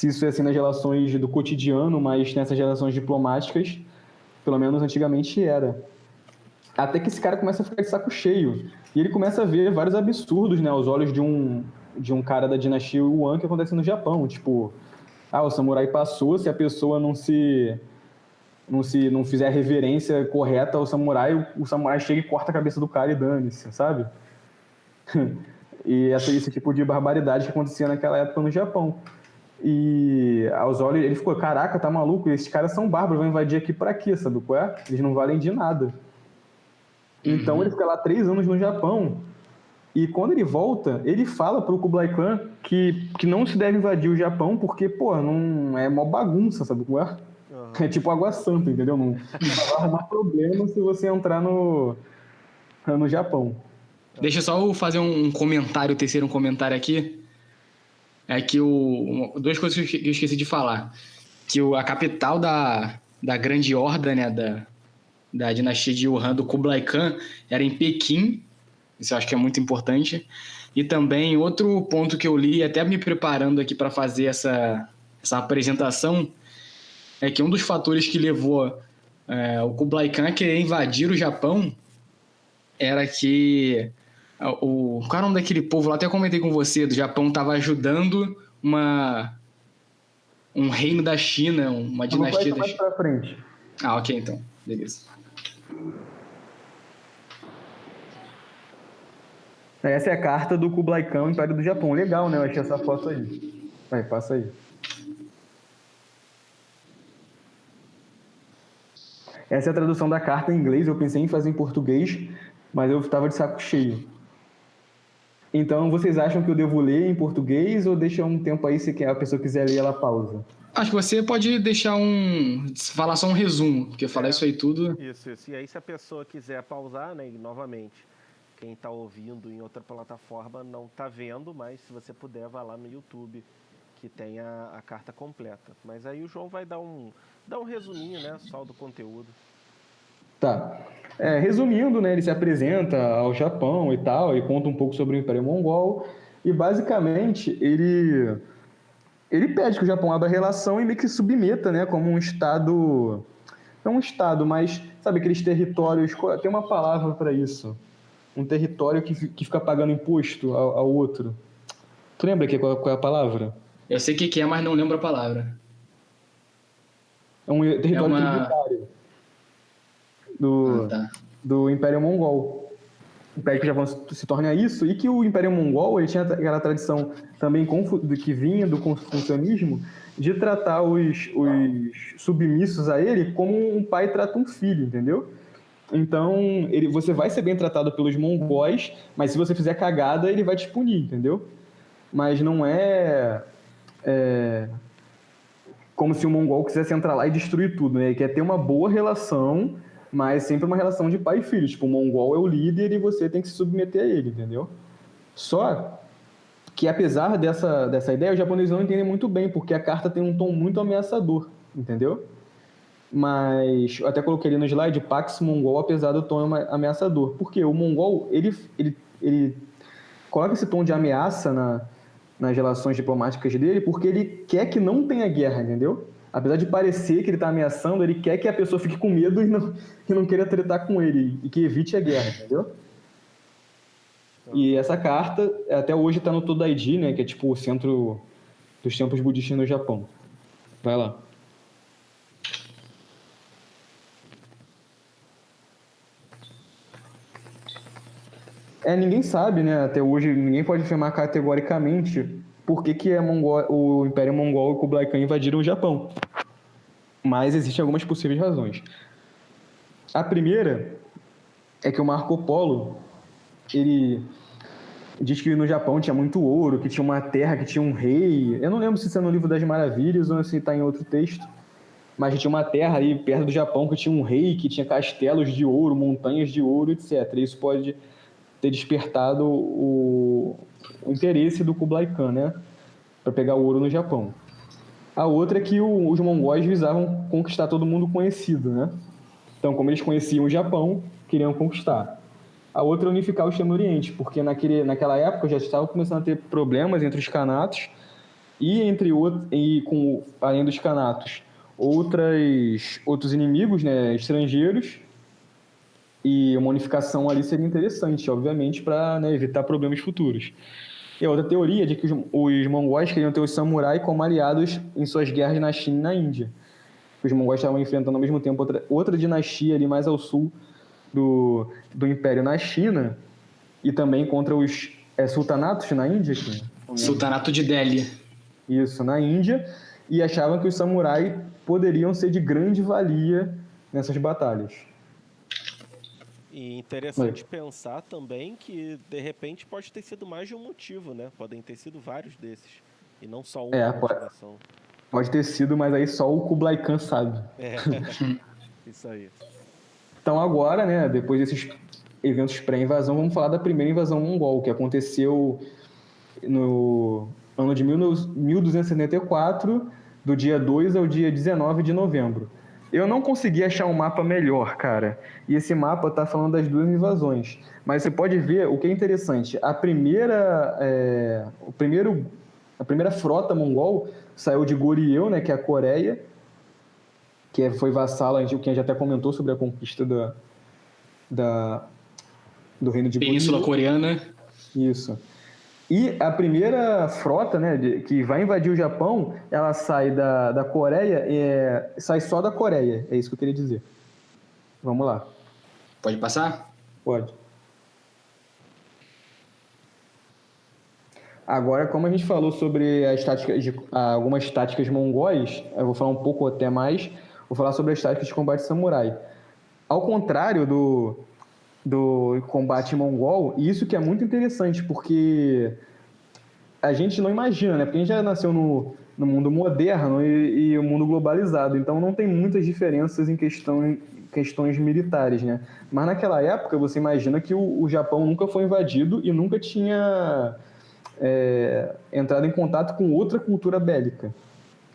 isso é assim nas relações do cotidiano, mas nessas relações diplomáticas, pelo menos antigamente era. Até que esse cara começa a ficar de saco cheio. E ele começa a ver vários absurdos, né, aos olhos de um cara da dinastia Yuan que acontece no Japão. Tipo, o samurai passou, se a pessoa não fizer a reverência correta ao samurai, o samurai chega e corta a cabeça do cara e dane-se, sabe? E esse tipo de barbaridade que acontecia naquela época no Japão. E aos olhos, ele ficou, caraca, tá maluco? Esses caras são bárbaros, vão invadir aqui pra quê, sabe qual é? Eles não valem de nada. Então ele fica lá 3 anos no Japão e quando ele volta, ele fala pro Kublai Khan que não se deve invadir o Japão porque, não é mó bagunça, sabe qual é? É tipo água santa, entendeu? Não vai arrumar problema se você entrar no Japão. Deixa eu só fazer um comentário, terceiro comentário aqui. É que duas coisas que eu esqueci de falar. Que a capital da Grande Horda, né, da dinastia de Yuan, do Kublai Khan, era em Pequim. Isso eu acho que é muito importante. E também outro ponto que eu li, até me preparando aqui para fazer essa apresentação, é que um dos fatores que levou o Kublai Khan a querer invadir o Japão era que qual era o nome daquele povo lá? Até comentei com você, do Japão, estava ajudando um reino da China, uma dinastia da China. Pra frente. Ok, então. Beleza. Essa é a carta do Kublai Khan, Império do Japão. Legal, né? Eu achei essa foto aí. Vai, passa aí. Essa é a tradução da carta em inglês. Eu pensei em fazer em português, mas eu estava de saco cheio. Então, vocês acham que eu devo ler em português ou deixa um tempo aí, se a pessoa quiser ler, ela pausa? Acho que você pode deixar falar só um resumo, porque falar isso aí tudo... Isso. E aí, se a pessoa quiser pausar, né, e novamente, quem está ouvindo em outra plataforma não está vendo, mas se você puder, vá lá no YouTube, que tem a carta completa. Mas aí o João vai dar um resuminho, né, só do conteúdo. Tá. Resumindo, né, ele se apresenta ao Japão e tal, e conta um pouco sobre o Império Mongol, e basicamente ele pede que o Japão abra relação e meio que submeta, né, como um estado, não um estado, mas sabe aqueles territórios, tem uma palavra para isso, um território que fica pagando imposto ao outro. Tu lembra qual é a palavra? Eu sei o que é, mas não lembro a palavra. É um território tributário do Império Mongol. O Império do Japão se torna isso, e que o Império Mongol ele tinha aquela tradição também que vinha do confucionismo de tratar os submissos a ele como um pai trata um filho, entendeu? Então, você vai ser bem tratado pelos mongóis, mas se você fizer cagada, ele vai te punir, entendeu? Mas não é como se o mongol quisesse entrar lá e destruir tudo, né? Ele quer ter uma boa relação, mas sempre uma relação de pai e filho. Tipo, o mongol é o líder e você tem que se submeter a ele, entendeu? Só que, apesar dessa ideia, os japoneses não entendem muito bem, porque a carta tem um tom muito ameaçador, entendeu? Mas eu até coloquei ali no slide Pax Mongol, apesar do tom ameaçador. Porque o mongol, ele coloca esse tom de ameaça nas relações diplomáticas dele, porque ele quer que não tenha guerra, entendeu? Apesar de parecer que ele está ameaçando, ele quer que a pessoa fique com medo e não queira tretar com ele, e que evite a guerra, entendeu? E essa carta, até hoje, está no Todaiji, né? Que é tipo o centro dos templos budistas no Japão. Vai lá. Ninguém sabe, né? Até hoje, ninguém pode afirmar categoricamente por que o Império Mongol e o Kublai Khan invadiram o Japão. Mas existem algumas possíveis razões. A primeira é que o Marco Polo, ele diz que no Japão tinha muito ouro, que tinha uma terra, que tinha um rei. Eu não lembro se isso é no Livro das Maravilhas ou se está em outro texto. Mas tinha uma terra ali perto do Japão que tinha um rei, que tinha castelos de ouro, montanhas de ouro, etc. Isso pode ter despertado o interesse do Kublai Khan, né? Para pegar o ouro no Japão. A outra é que os mongóis visavam conquistar todo mundo conhecido, né? Então, como eles conheciam o Japão, queriam conquistar. A outra é unificar o Extremo Oriente, porque naquela época já estavam começando a ter problemas entre os Khanatos além dos Khanatos, outros inimigos, né, estrangeiros, e uma unificação ali seria interessante, obviamente, para, né, evitar problemas futuros. E a outra teoria é de que os mongóis queriam ter os samurais como aliados em suas guerras na China e na Índia. Os mongóis estavam enfrentando ao mesmo tempo outra dinastia ali mais ao sul do Império na China, e também contra os sultanatos na Índia. Sultanato de Delhi. Isso, na Índia, e achavam que os samurais poderiam ser de grande valia nessas batalhas. E interessante pensar também que, de repente, pode ter sido mais de um motivo, né? Podem ter sido vários desses, e não só uma motivação. Pode ter sido, mas aí só o Kublai Khan sabe. Isso aí. Então agora, né, depois desses eventos pré-invasão, vamos falar da primeira invasão mongol, que aconteceu no ano de 1274, do dia 2 ao dia 19 de novembro. Eu não consegui achar um mapa melhor, cara. E esse mapa está falando das duas invasões. Mas você pode ver o que é interessante. A primeira frota mongol saiu de Goryeo, né, que é a Coreia, que foi vassala, quem a gente até comentou sobre a conquista do reino de Península Coreana. Isso. E a primeira frota, né, que vai invadir o Japão, ela sai da Coreia, sai só da Coreia. É isso que eu queria dizer. Vamos lá. Pode passar? Pode. Agora, como a gente falou sobre algumas táticas mongóis, eu vou falar um pouco até mais, vou falar sobre as táticas de combate samurai. Ao contrário do combate mongol, e isso que é muito interessante, porque a gente não imagina, né? Porque a gente já nasceu no mundo moderno e o mundo globalizado, então não tem muitas diferenças em questões militares, né? Mas naquela época, você imagina que o Japão nunca foi invadido e nunca tinha entrado em contato com outra cultura bélica,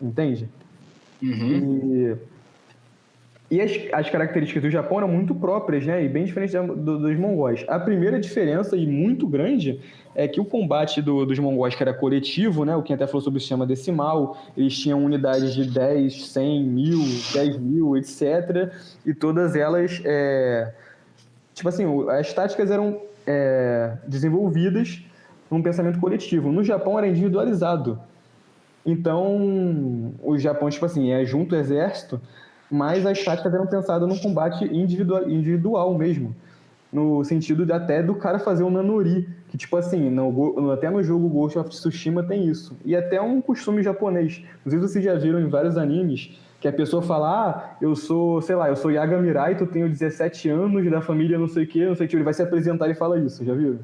entende? Uhum. E as características do Japão eram muito próprias, né? E bem diferentes dos mongóis. A primeira diferença, e muito grande, é que o combate dos mongóis, que era coletivo, né? O Ken até falou sobre o sistema decimal, eles tinham unidades de 10, 100, 1000, 10 mil, etc. E todas elas, tipo assim, as táticas eram desenvolvidas num pensamento coletivo. No Japão era individualizado. Então, o Japão, tipo assim, junto o exército, mas as táticas eram pensadas no combate individual mesmo, no sentido até do cara fazer um nanori, que tipo assim, até no jogo Ghost of Tsushima tem isso, e até um costume japonês, não sei se vocês já viram em vários animes, que a pessoa fala, eu sou Yaga Mirai, tu tenho 17 anos, da família não sei o que, ele vai se apresentar e fala isso, já viram?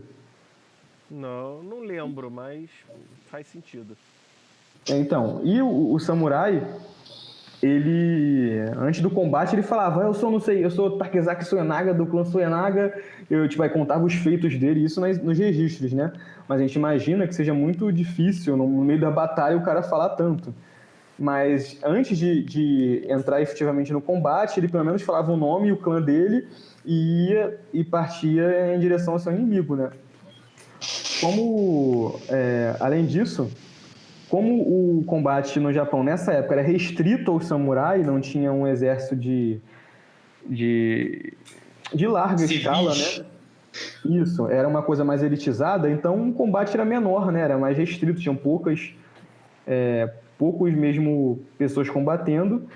Não lembro, mas faz sentido. Então, e o samurai, ele, antes do combate, ele falava, eu sou Takezaki Soenaga, do clã Soenaga, aí contava os feitos dele, isso nos registros, né? Mas a gente imagina que seja muito difícil, no meio da batalha, o cara falar tanto. Mas antes de entrar efetivamente no combate, ele pelo menos falava o nome e o clã dele e partia em direção ao seu inimigo, né? Além disso, como o combate no Japão nessa época era restrito ao samurai, não tinha um exército de larga escala, né? Isso, era uma coisa mais elitizada, então o combate era menor, né? Era mais restrito, tinham poucos mesmo pessoas combatendo,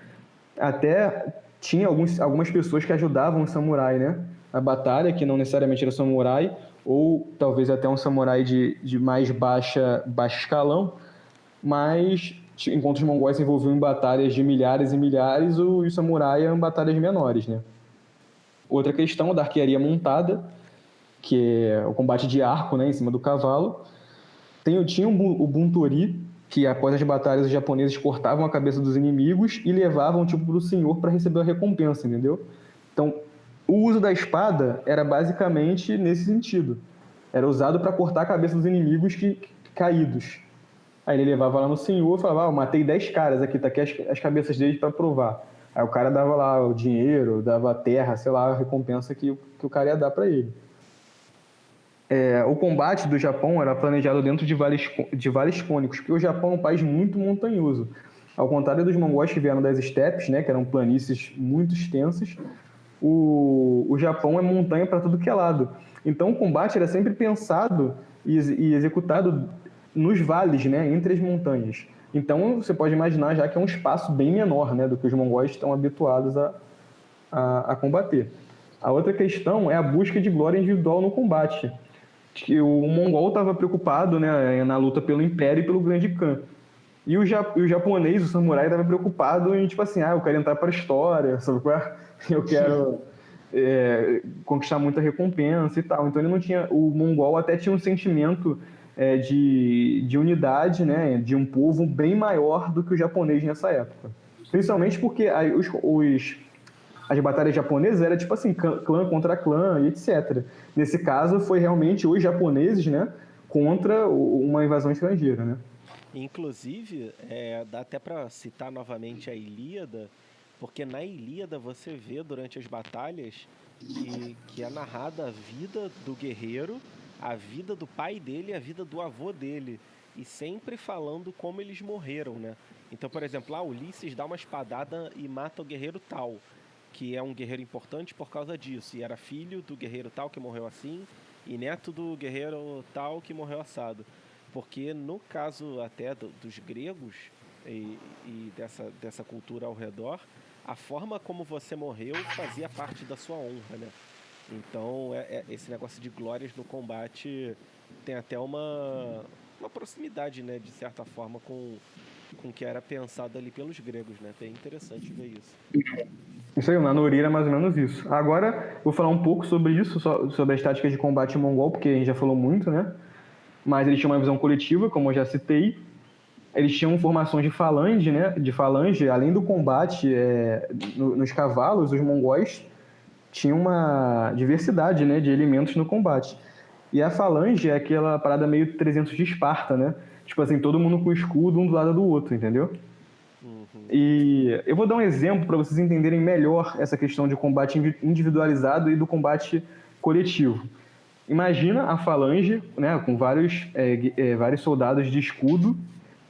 até tinha algumas pessoas que ajudavam o samurai, né? A batalha, que não necessariamente era samurai, ou talvez até um samurai de mais baixo escalão, mas enquanto os mongóis se envolviam em batalhas de milhares e milhares, os samurai eram batalhas menores, né? Outra questão da arquearia montada, que é o combate de arco, né, em cima do cavalo. Tinha o buntori, que após as batalhas os japoneses cortavam a cabeça dos inimigos e levavam para o senhor para receber a recompensa, entendeu? Então, o uso da espada era basicamente nesse sentido. Era usado para cortar a cabeça dos inimigos caídos. Aí ele levava lá no senhor e falava, eu matei 10 caras aqui, tá aqui as cabeças deles para provar. Aí o cara dava lá o dinheiro, dava a terra, sei lá, a recompensa que o cara ia dar para ele. O combate do Japão era planejado dentro de vales cônicos, porque o Japão é um país muito montanhoso. Ao contrário dos mongóis que vieram das estepes, né, que eram planícies muito extensas, o Japão é montanha para tudo que é lado. Então o combate era sempre pensado e executado nos vales, né, entre as montanhas. Então você pode imaginar já que é um espaço bem menor, né, do que os mongóis estão habituados a combater. A outra questão é a busca de glória individual no combate. Que o mongol estava preocupado, né, na luta pelo Império e pelo Grande Khan. E o japonês, o samurai, estava preocupado em, tipo assim, eu quero entrar para a história, sabe qual é? Eu quero conquistar muita recompensa e tal. Então ele não tinha... O mongol até tinha um sentimento de unidade, né, de um povo bem maior do que o japonês nessa época. Principalmente porque as batalhas japonesas eram tipo assim, clã contra clã e etc. Nesse caso, foi realmente os japoneses, né, contra uma invasão estrangeira, né? Inclusive, dá até para citar novamente a Ilíada, porque na Ilíada você vê durante as batalhas que é narrada a vida do guerreiro, a vida do pai dele e a vida do avô dele, e sempre falando como eles morreram, né? Então, por exemplo, Ulisses dá uma espadada e mata o guerreiro tal, que é um guerreiro importante por causa disso, e era filho do guerreiro tal que morreu assim, e neto do guerreiro tal que morreu assado. Porque no caso até dos gregos e dessa cultura ao redor, a forma como você morreu fazia parte da sua honra, né? Então esse negócio de glórias no combate tem até uma proximidade, né, de certa forma com o que era pensado ali pelos gregos, né? Bem interessante ver isso. Isso aí, o Nanori era mais ou menos isso. Agora, vou falar um pouco sobre isso, sobre as táticas de combate mongol, porque a gente já falou muito, né? Mas eles tinham uma visão coletiva, como eu já citei. Eles tinham formações de falange, né? De falange, além do combate nos cavalos, os mongóis tinham uma diversidade, né, de elementos no combate. E a falange é aquela parada meio 300 de Esparta, né? Tipo assim, todo mundo com escudo um do lado do outro, entendeu? E eu vou dar um exemplo para vocês entenderem melhor essa questão de combate individualizado e do combate coletivo. Imagina a falange, né, com vários soldados de escudo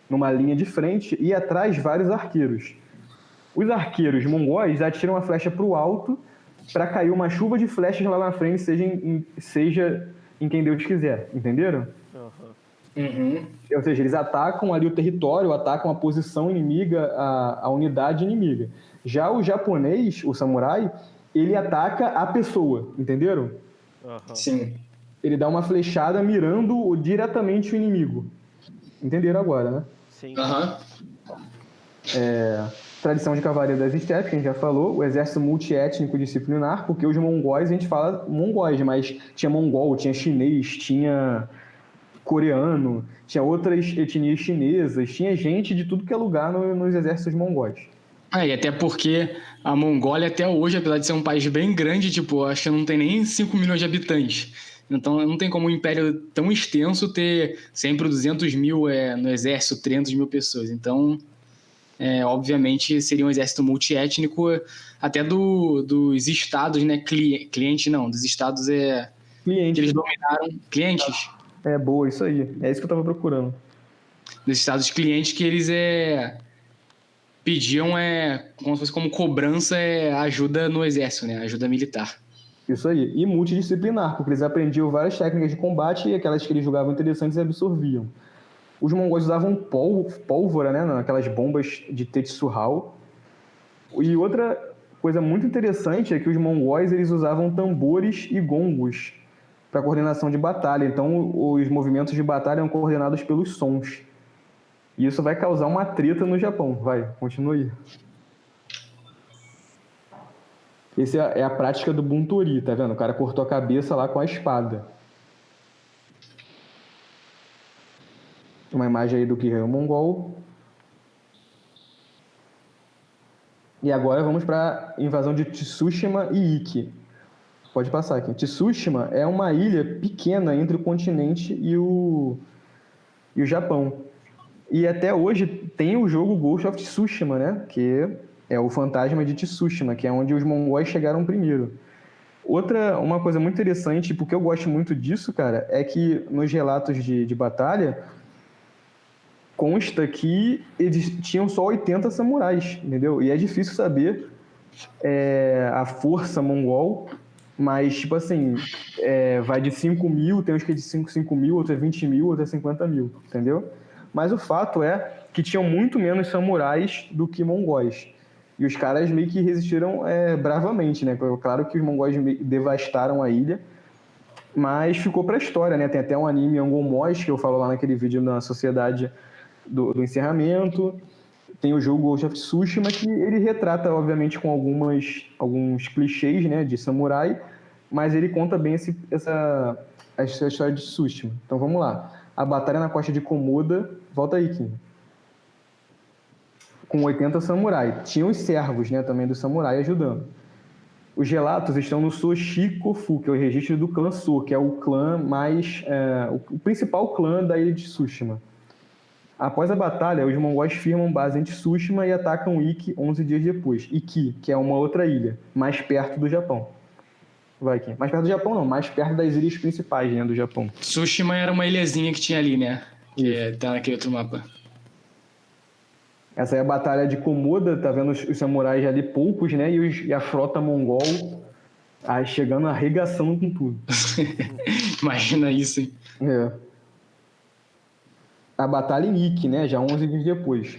numa linha de frente e atrás vários arqueiros. Os arqueiros mongóis atiram a flecha para o alto para cair uma chuva de flechas lá na frente, seja em quem Deus quiser, entenderam? Uhum. Ou seja, eles atacam ali o território, atacam a posição inimiga, a unidade inimiga. Já o japonês, o samurai, ele ataca a pessoa, entenderam? Aham. Sim. Ele dá uma flechada mirando diretamente o inimigo. Entenderam agora, né? Sim. Aham. Tradição de cavalaria das estepes, que a gente já falou, o exército multiétnico disciplinar, porque os mongóis, a gente fala mongóis, mas tinha mongol, tinha chinês, tinha coreano, tinha outras etnias chinesas, tinha gente de tudo que é lugar nos exércitos mongóis. E até porque a Mongólia até hoje, apesar de ser um país bem grande, tipo, acho que não tem nem 5 milhões de habitantes. Então não tem como um império tão extenso ter sempre 200 mil no exército, 300 mil pessoas. Então, obviamente, seria um exército multiétnico, até dos estados, né? Cliente não, dos estados que Cliente. eles dominaram. Clientes? É boa, isso aí. É isso que eu tava procurando. Dos estados clientes que eles pediam como se fosse como cobrança ajuda no exército, né? Ajuda militar. Isso aí. E multidisciplinar, porque eles aprendiam várias técnicas de combate e aquelas que eles julgavam interessantes absorviam. Os mongóis usavam pólvora, né? Aquelas bombas de Tetsuhal. E outra coisa muito interessante é que os mongóis eles usavam tambores e gongos para coordenação de batalha. Então, os movimentos de batalha eram coordenados pelos sons. E isso vai causar uma treta no Japão. Vai, continue. Essa é a prática do buntori, tá vendo? O cara cortou a cabeça lá com a espada. Uma imagem aí do guerreiro mongol. E agora vamos para a invasão de Tsushima e Iki. Pode passar aqui. Tsushima é uma ilha pequena entre o continente e o Japão. E até hoje tem o jogo Ghost of Tsushima, né? Que é o fantasma de Tsushima, que é onde os mongóis chegaram primeiro. Uma coisa muito interessante, porque eu gosto muito disso, cara, é que nos relatos de batalha consta que eles tinham só 80 samurais, entendeu? E é difícil saber a força mongol, mas, tipo assim, vai de 5 mil, tem uns que é de 5 mil, outros é 20 mil, outros é 50 mil, entendeu? Mas o fato é que tinham muito menos samurais do que mongóis. E os caras meio que resistiram bravamente, né? Claro que os mongóis devastaram a ilha, mas ficou pra história, né? Tem até um anime Angomós, que eu falo lá naquele vídeo na sociedade do encerramento. Tem o jogo Ghost of Tsushima, que ele retrata, obviamente, com alguns clichês, né, de samurai, mas ele conta bem essa história de Tsushima. Então vamos lá. A batalha na costa de Komoda, volta aí, Kim. Com 80 samurais. Tinha os servos, né, também do samurai ajudando. Os relatos estão no Soshikofu, que é o registro do clã So, que é o clã o principal clã da ilha de Tsushima. Após a batalha, os mongóis firmam base em Tsushima e atacam Iki 11 dias depois. Iki, que é uma outra ilha, mais perto do Japão. Vai aqui. Mais perto do Japão não, mais perto das ilhas principais, né, do Japão. Tsushima era uma ilhazinha que tinha ali, né? Que tá naquele outro mapa. Essa é a batalha de Komoda, tá vendo os samurais ali poucos, né? E a frota mongol chegando arregaçando com tudo. Imagina isso, hein? A batalha em Iki, né? Já 11 dias depois.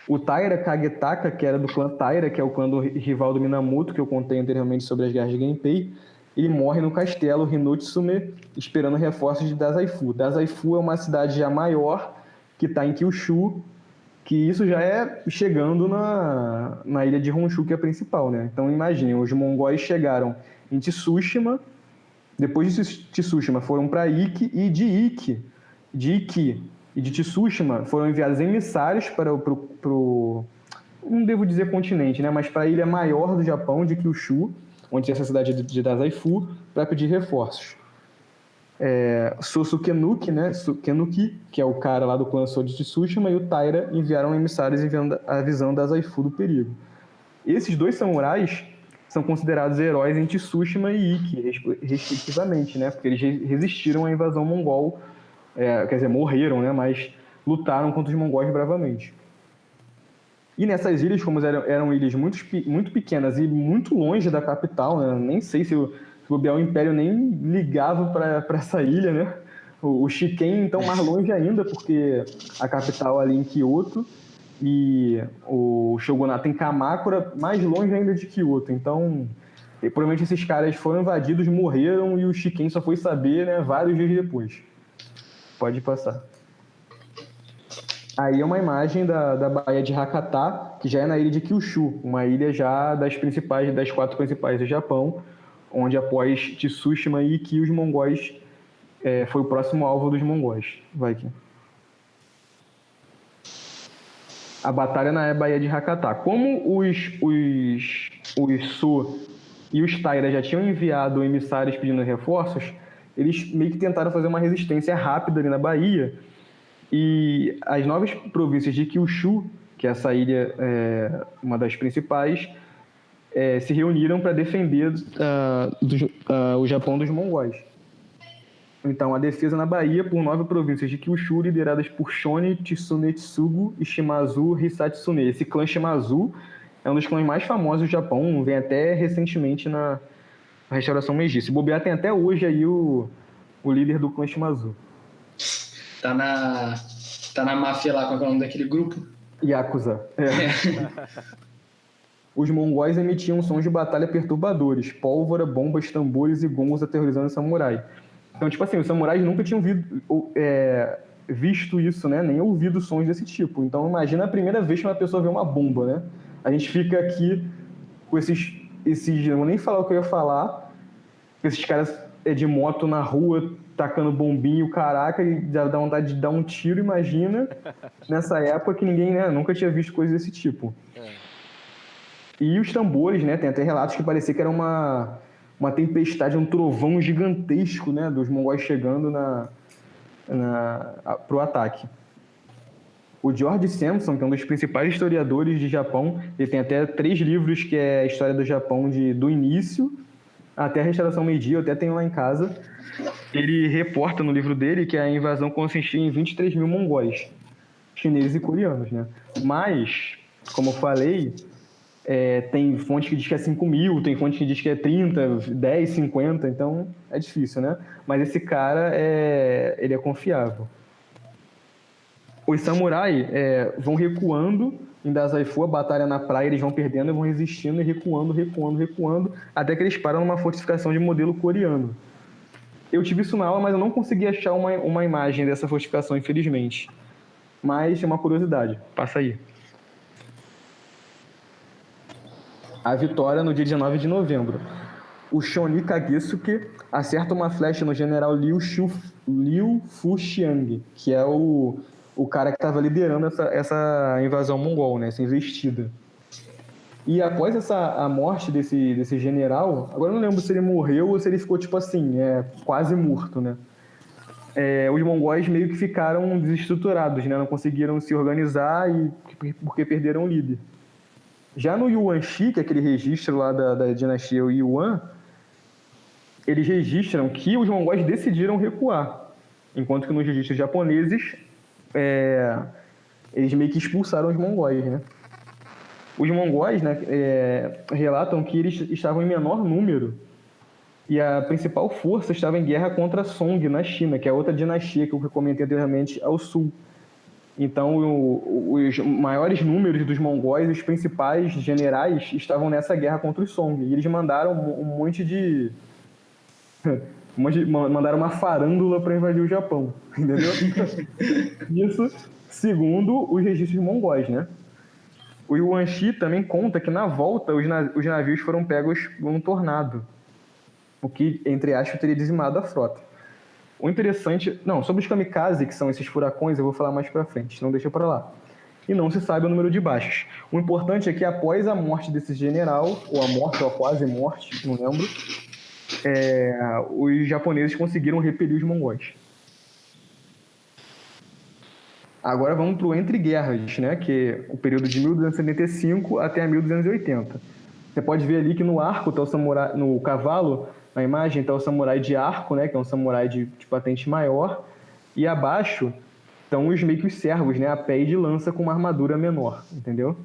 O Taira Kagetaka, que era do clã Taira, que é o clã do rival do Minamoto, que eu contei anteriormente sobre as guerras de Genpei, ele morre no castelo Hinotsume, esperando reforços de Dazaifu. Dazaifu é uma cidade já maior, que está em Kyushu, que isso já é chegando na ilha de Honshu, que é a principal, né? Então imaginem, os mongóis chegaram em Tsushima, depois de Tsushima foram para Iki, e de Iki e de Tsushima foram enviados emissários para não devo dizer continente, né? Mas para a ilha maior do Japão, de Kyushu, onde tinha essa cidade de Dazaifu, para pedir reforços. Sosu Kenuki, né? Kenuki, que é o cara lá do clã So de Tsushima, e o Taira enviaram emissários avisando Dazaifu do perigo. Esses dois samurais são considerados heróis em Tsushima e Iki, respectivamente, né? Porque eles resistiram à invasão mongol, quer dizer, morreram, né? Mas lutaram contra os mongóis bravamente. E nessas ilhas, como eram ilhas muito pequenas e muito longe da capital, né? Nem sei se o Império nem ligava para essa ilha, né? O Shiken, então, mais longe ainda, porque a capital ali em Kyoto e o shogunato em Kamakura, mais longe ainda de Kyoto. Então, provavelmente esses caras foram invadidos, morreram e o Shiken só foi saber, né, vários dias depois. Pode passar. Aí é uma imagem da Baía de Hakata, que já é na ilha de Kyushu, uma ilha já das 4 principais do Japão, onde após Tsushima e Iki, os mongóis foi o próximo alvo dos mongóis. Vai aqui. A batalha na Baía de Hakata. Como os So e os Taira já tinham enviado emissários pedindo reforços, eles meio que tentaram fazer uma resistência rápida ali na Baía, e as 9 províncias de Kyushu, que é essa ilha, uma das principais, se reuniram para defender o Japão dos mongóis. Então, a defesa na Bahia por 9 províncias de Kyushu, lideradas por Shone, Tsunetsugu e Shimazu Hisatsune. Esse clã Shimazu é um dos clãs mais famosos do Japão, vem até recentemente na restauração Meiji. Se bobear, tem até hoje aí o líder do clã Shimazu. Tá na máfia lá, qual é o nome daquele grupo? Yakuza. Os mongóis emitiam sons de batalha perturbadores, pólvora, bombas, tambores e gongos aterrorizando o samurai. Então, tipo assim, os samurais nunca tinham visto isso, né? Nem ouvido sons desse tipo. Então, imagina a primeira vez que uma pessoa vê uma bomba, né? A gente fica aqui com esses não vou nem falar o que eu ia falar, esses caras de moto na rua, tacando bombinho, caraca, e dá vontade de dar um tiro, imagina, nessa época que ninguém, né, nunca tinha visto coisas desse tipo. E os tambores, né, tem até relatos que parecia que era uma tempestade, um trovão gigantesco, né, dos mongóis chegando pro ataque. O George Sampson, que é um dos principais historiadores de Japão, ele tem até 3 livros que é a história do Japão do início até a restauração Meiji, eu até tenho lá em casa. Ele reporta no livro dele que a invasão consistia em 23 mil mongóis, chineses e coreanos, né? Mas, como eu falei, tem fonte que diz que é 5 mil, tem fonte que diz que é 30, 10, 50, então é difícil, né? Mas esse cara, ele é confiável. Os samurais vão recuando em Dazaifu, a batalha na praia, eles vão perdendo e vão resistindo e recuando, até que eles param numa fortificação de modelo coreano. Eu tive isso na aula, mas eu não consegui achar uma imagem dessa fortificação, infelizmente. Mas é uma curiosidade. Passa aí. A vitória no dia 19 de novembro. O Shoni Kagesuke acerta uma flecha no general Liu Fuxiang, que é o cara que estava liderando essa invasão mongol, né, essa investida. E após a morte desse general, agora eu não lembro se ele morreu ou se ele ficou, tipo assim, quase morto, né? Os mongóis meio que ficaram desestruturados, né? Não conseguiram se organizar porque perderam o líder. Já no Yuanxi, que é aquele registro lá da dinastia Yuan, eles registram que os mongóis decidiram recuar, enquanto que nos registros japoneses, eles meio que expulsaram os mongóis, né? Os mongóis, né, relatam que eles estavam em menor número e a principal força estava em guerra contra Song, na China, que é outra dinastia que eu comentei anteriormente ao sul. Então, os maiores números dos mongóis, os principais generais, estavam nessa guerra contra os Song. E eles mandaram um monte de... mandaram uma farândula para invadir o Japão, entendeu? Isso segundo os registros mongóis, né? O Yuanxi também conta que na volta os navios foram pegos por um tornado, o que, entre aspas, teria dizimado a frota. O interessante... Não, sobre os kamikaze, que são esses furacões, eu vou falar mais pra frente, não deixa pra lá. E não se sabe o número de baixas. O importante é que após a morte desse general, ou a morte, ou a quase morte, não lembro, os japoneses conseguiram repelir os mongóis. Agora vamos para o Entre Guerras, né? Que é o período de 1275 até 1280. Você pode ver ali que no arco está o samurai, no cavalo, na imagem está o samurai de arco, né? Que é um samurai de patente maior, e abaixo estão meio que os servos, né? A pé e de lança com uma armadura menor, entendeu?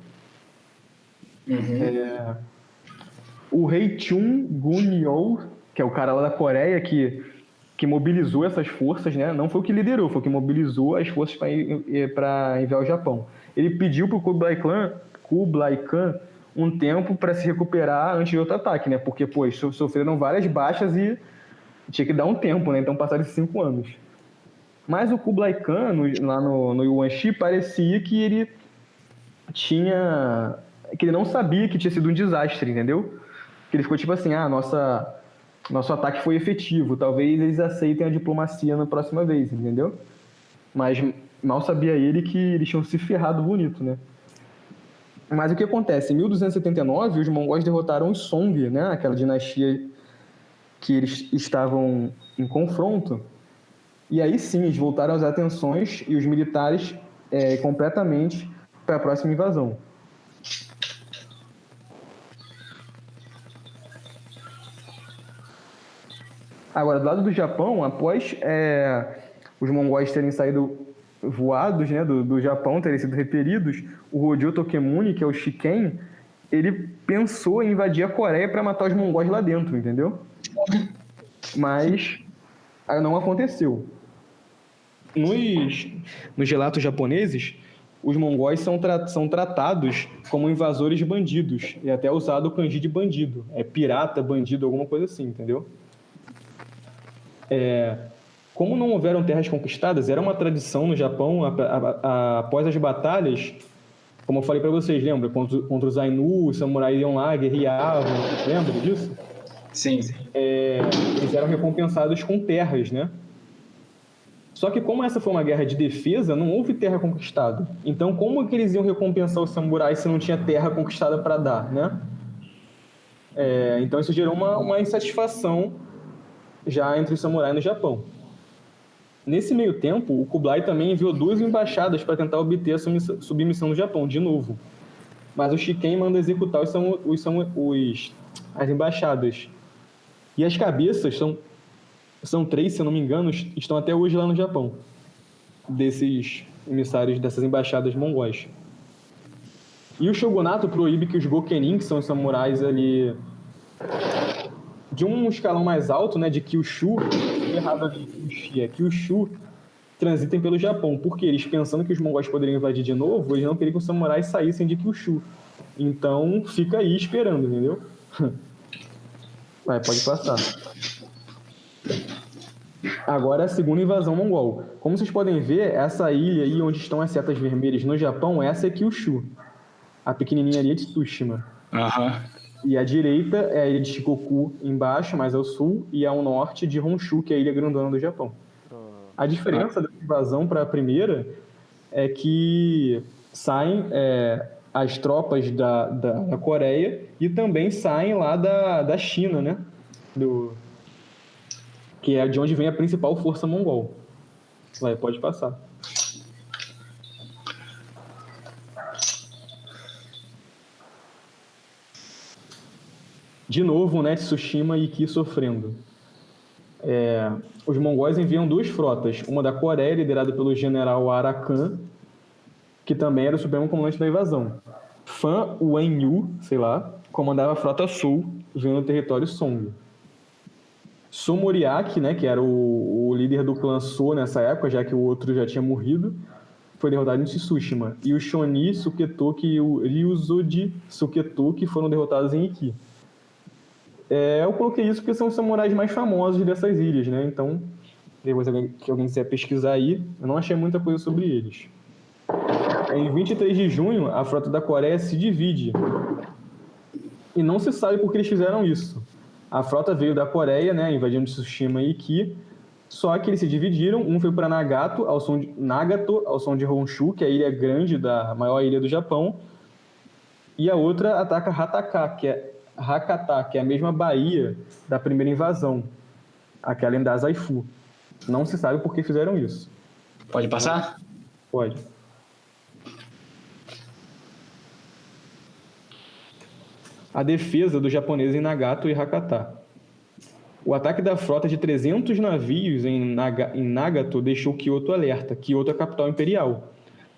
Uhum. O rei Chung Gun-yeol, que é o cara lá da Coreia que que mobilizou essas forças, né? Não foi o que liderou, foi o que mobilizou as forças para enviar o Japão. Ele pediu para o Kublai Khan um tempo para se recuperar antes de outro ataque, né? Porque, pô, sofreram várias baixas e tinha que dar um tempo, né? Então passaram 5 anos. Mas o Kublai Khan, lá no Yuan Shi, parecia que ele não sabia que tinha sido um desastre, entendeu? Que ele ficou tipo assim, nosso ataque foi efetivo, talvez eles aceitem a diplomacia na próxima vez, entendeu? Mas mal sabia ele que eles tinham se ferrado bonito, né? Mas o que acontece? Em 1279, os mongóis derrotaram os Song, né? Aquela dinastia que eles estavam em confronto. E aí sim, eles voltaram as atenções e os militares completamente para a próxima invasão. Agora, do lado do Japão, após os mongóis terem saído voados, né, do Japão, terem sido repelidos, o Hojo Tokemuni, que é o Shiken, ele pensou em invadir a Coreia para matar os mongóis lá dentro, entendeu? Mas não aconteceu. Nos relatos japoneses, os mongóis são tratados como invasores bandidos, e até usado o kanji de bandido. É pirata, bandido, alguma coisa assim, entendeu? Como não houveram terras conquistadas, era uma tradição no Japão, após as batalhas, como eu falei para vocês, lembra? Contra os Ainu, os samurais iam lá, guerreavam, lembra disso? Sim. Eles eram recompensados com terras, né? Só que como essa foi uma guerra de defesa, não houve terra conquistada. Então, como que eles iam recompensar os samurais se não tinha terra conquistada para dar, né? Então, isso gerou uma insatisfação já entre os samurais no Japão. Nesse meio tempo, o Kublai também enviou 2 embaixadas para tentar obter a submissão do Japão, de novo. Mas o Shiken manda executar as embaixadas. E as cabeças são 3, se eu não me engano, estão até hoje lá no Japão, desses emissários dessas embaixadas mongóis. E o shogunato proíbe que os Gokenin, que são os samurais ali de um escalão mais alto, né, de Kyushu, errado ali, Kyushu, transitem pelo Japão, porque eles, pensando que os mongóis poderiam invadir de novo, eles não queriam que os samurais saíssem de Kyushu. Então, fica aí esperando, entendeu? Vai, pode passar. Agora, a segunda invasão mongol. Como vocês podem ver, essa ilha aí onde estão as setas vermelhas no Japão, essa é Kyushu. A pequenininha ali é de Tsushima. E à direita é a ilha de Shikoku embaixo, mais ao sul, e ao norte de Honshu, que é a ilha grandona do Japão. A diferença da invasão para a primeira é que saem as tropas da Coreia e também saem lá da China, né? Que é de onde vem a principal força mongol. Vai, pode passar. De novo, né, Tsushima e Iki sofrendo. Os mongóis enviam 2 frotas, uma da Coreia, liderada pelo general Arakan, que também era o supremo comandante da invasão. Fan Wenyu, comandava a frota sul, vindo do território Song. So Moriaki, né, que era o líder do clã So nessa época, já que o outro já tinha morrido, foi derrotado em Tsushima. E o Shoni Suketoki e o Ryuzoji Suketoki foram derrotados em Iki. Eu coloquei isso porque são os samurais mais famosos dessas ilhas, né? Então, depois que alguém quiser pesquisar aí, eu não achei muita coisa sobre eles. Em 23 de junho, a frota da Coreia se divide. E não se sabe por que eles fizeram isso. A frota veio da Coreia, né, invadindo Tsushima e Iki, só que eles se dividiram. Um foi para Nagato, ao som de Honshu, que é a ilha grande, da maior ilha do Japão, e a outra ataca Hakata, que é a mesma baía da primeira invasão, aquela em Dazaifu. Não se sabe por que fizeram isso. Pode passar? Pode. A defesa dos japoneses em Nagato e Hakata. O ataque da frota de 300 navios em Nagato deixou Kyoto alerta. Kyoto é a capital imperial.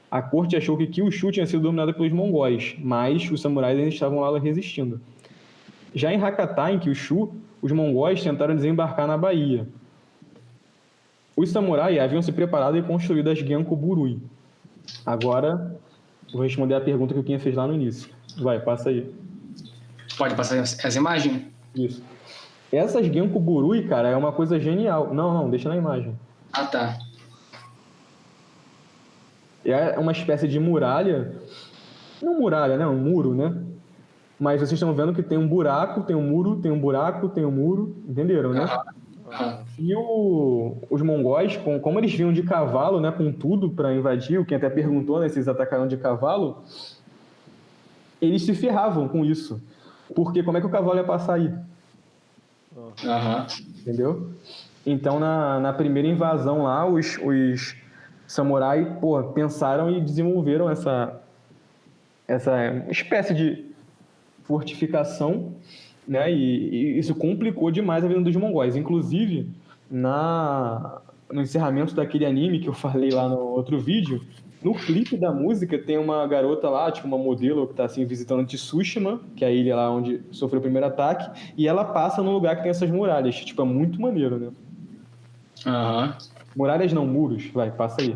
A corte achou que Kyushu tinha sido dominada pelos mongóis, mas os samurais ainda estavam lá resistindo. Já em Hakata, em Kyushu, os mongóis tentaram desembarcar na baía. Os samurai haviam se preparado e construído as Genko-Burui. Agora, vou responder a pergunta que o Quinha fez lá no início. Vai, passa aí. Pode passar essa imagem? Isso. Essas Genko-Burui, cara, é uma coisa genial. Não, deixa na imagem. Ah, tá. É uma espécie de muralha. Não muralha, né? Um muro, né? Mas vocês estão vendo que tem um buraco, tem um muro, tem um buraco, tem um muro. Entenderam, né? E os mongóis, como eles vinham de cavalo, né? Com tudo para invadir, o que até perguntou, né? Se eles atacaram de cavalo. Eles se ferravam com isso. Porque como é que o cavalo ia passar aí? Entendeu? Então, na primeira invasão lá, os samurai, pensaram e desenvolveram essa espécie de fortificação, né? E isso complicou demais a vida dos mongóis. Inclusive, no encerramento daquele anime que eu falei lá no outro vídeo, no clipe da música tem uma garota lá, tipo uma modelo que tá assim visitando Tsushima, que é a ilha lá onde sofreu o primeiro ataque, e ela passa num lugar que tem essas muralhas. Tipo, é muito maneiro, né? Muralhas não, muros. Vai, passa aí.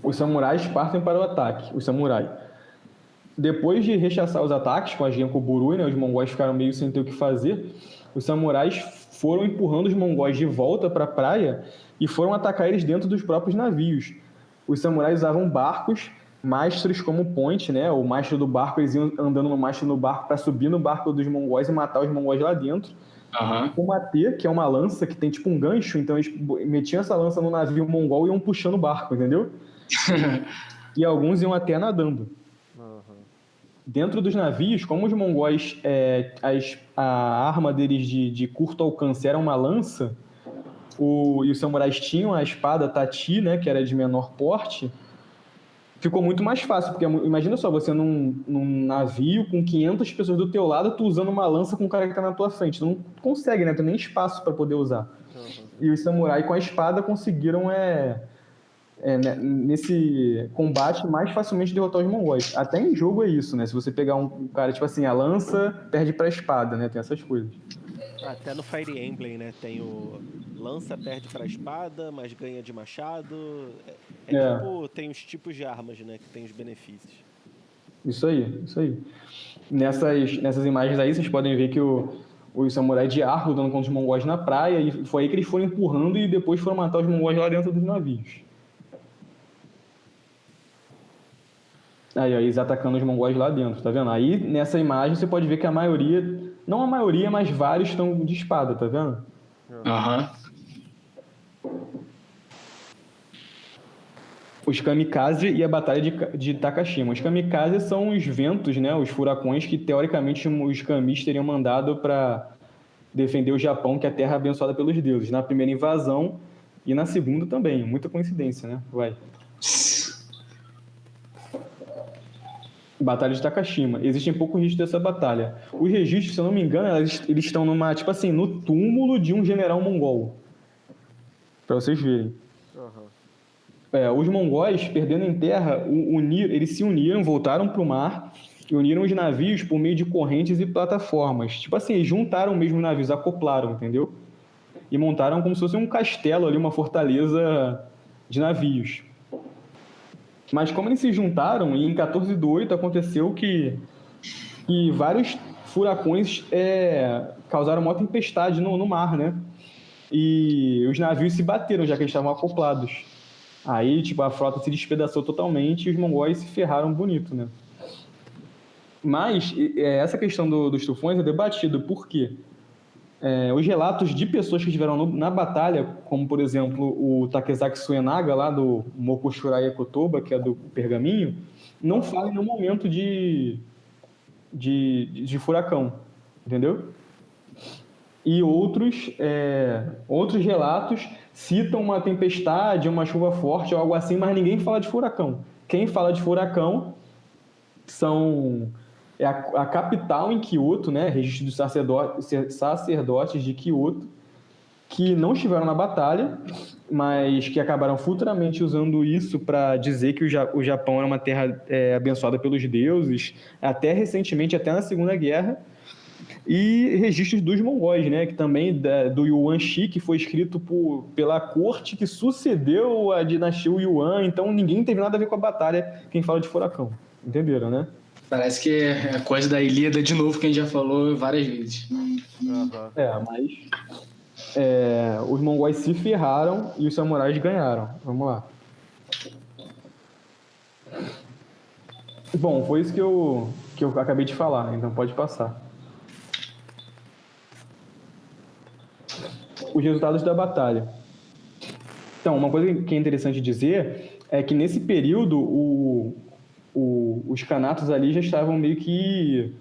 Os samurais partem para o ataque. Os samurais. Depois de rechaçar os ataques com a Genko-Burui, né, os mongóis ficaram meio sem ter o que fazer. Os samurais foram empurrando os mongóis de volta para a praia e foram atacar eles dentro dos próprios navios. Os samurais usavam barcos, mastros como ponte, né? O mastro do barco, eles iam andando no mastro do barco para subir no barco dos mongóis e matar os mongóis lá dentro. O matê, que é uma lança que tem tipo um gancho, então eles metiam essa lança no navio mongol e iam puxando o barco, entendeu? E alguns iam até nadando. Dentro dos navios, como os mongóis, a arma deles de curto alcance era uma lança, e os samurais tinham a espada Tati, né, que era de menor porte, ficou muito mais fácil, porque imagina só, você num navio com 500 pessoas do teu lado, tu usando uma lança com um cara que tá na tua frente. Tu não consegue, né? Tu nem espaço para poder usar. E os samurais com a espada conseguiram nesse combate mais facilmente derrotar os mongóis. Até em jogo é isso, né? Se você pegar um cara, tipo assim, a lança perde pra espada, né? Tem essas coisas. Até no Fire Emblem, né? Tem o lança perde pra espada, mas ganha de machado. Tipo, tem os tipos de armas, né? Que tem os benefícios. Isso aí. Nessas imagens aí, vocês podem ver que os samurais de arco lutando contra os mongóis na praia, e foi aí que eles foram empurrando e depois foram matar os mongóis lá dentro dos navios. Aí, ó, eles atacando os mongóis lá dentro, tá vendo? Aí, nessa imagem, você pode ver que a maioria, não a maioria, mas vários estão de espada, tá vendo? Os kamikaze e a batalha de Takashima. Os kamikaze são os ventos, né? Os furacões que, teoricamente, os kamis teriam mandado para defender o Japão, que é a terra abençoada pelos deuses. Na primeira invasão e na segunda também. Muita coincidência, né? Vai. Batalha de Takashima. Existem poucos registros dessa batalha. Os registros, se eu não me engano, eles estão no túmulo de um general mongol. Pra vocês verem. Os mongóis, perdendo em terra, eles se uniram, voltaram pro mar e uniram os navios por meio de correntes e plataformas. Tipo assim, eles juntaram mesmo os navios, acoplaram, entendeu? E montaram como se fosse um castelo ali, uma fortaleza de navios. Mas como eles se juntaram, e em 14/8 aconteceu que vários furacões causaram uma tempestade no mar, né? E os navios se bateram, já que eles estavam acoplados. Aí, tipo, a frota se despedaçou totalmente e os mongóis se ferraram bonito, né? Mas essa questão dos tufões é debatido, por quê? Os relatos de pessoas que estiveram na batalha, como, por exemplo, o Takezaki Suenaga, lá do Mokushurai Kotoba, que é do Pergaminho, não falam em nenhum momento de furacão, entendeu? E outros relatos citam uma tempestade, uma chuva forte ou algo assim, mas ninguém fala de furacão. Quem fala de furacão é a capital em Kyoto, né? Registro dos sacerdotes de Kyoto, que não estiveram na batalha, mas que acabaram futuramente usando isso para dizer que o Japão era uma terra abençoada pelos deuses, até recentemente, até na Segunda Guerra. e registros dos mongóis, né, que também do Yuan Shi, que foi escrito pela corte que sucedeu a dinastia Yuan, então ninguém teve nada a ver com a batalha, quem fala de Furacão. Entenderam, né? Parece que é coisa da Ilíada de novo, que a gente já falou várias vezes. Mas os mongóis se ferraram e os samurais ganharam. Vamos lá. Bom, foi isso que eu acabei de falar, então pode passar. Os resultados da batalha. Então, uma coisa que é interessante dizer é que nesse período os canatos ali já estavam meio que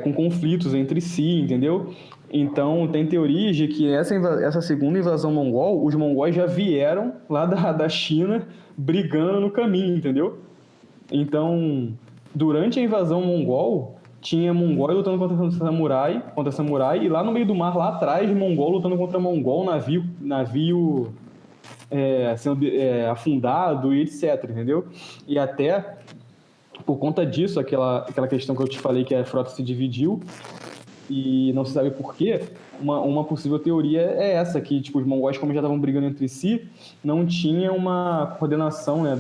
com conflitos entre si, entendeu? Então, tem teorias de que essa segunda invasão mongol, os mongóis já vieram lá da China brigando no caminho, entendeu? Então, durante a invasão mongol, tinha mongol lutando contra samurai, e lá no meio do mar, lá atrás, mongol lutando contra mongol, navio sendo afundado e etc, entendeu? E até por conta disso, aquela questão que eu te falei que a frota se dividiu e não se sabe por quê, uma possível teoria é essa, que tipo, os mongóis, como já estavam brigando entre si, não tinham uma coordenação, né,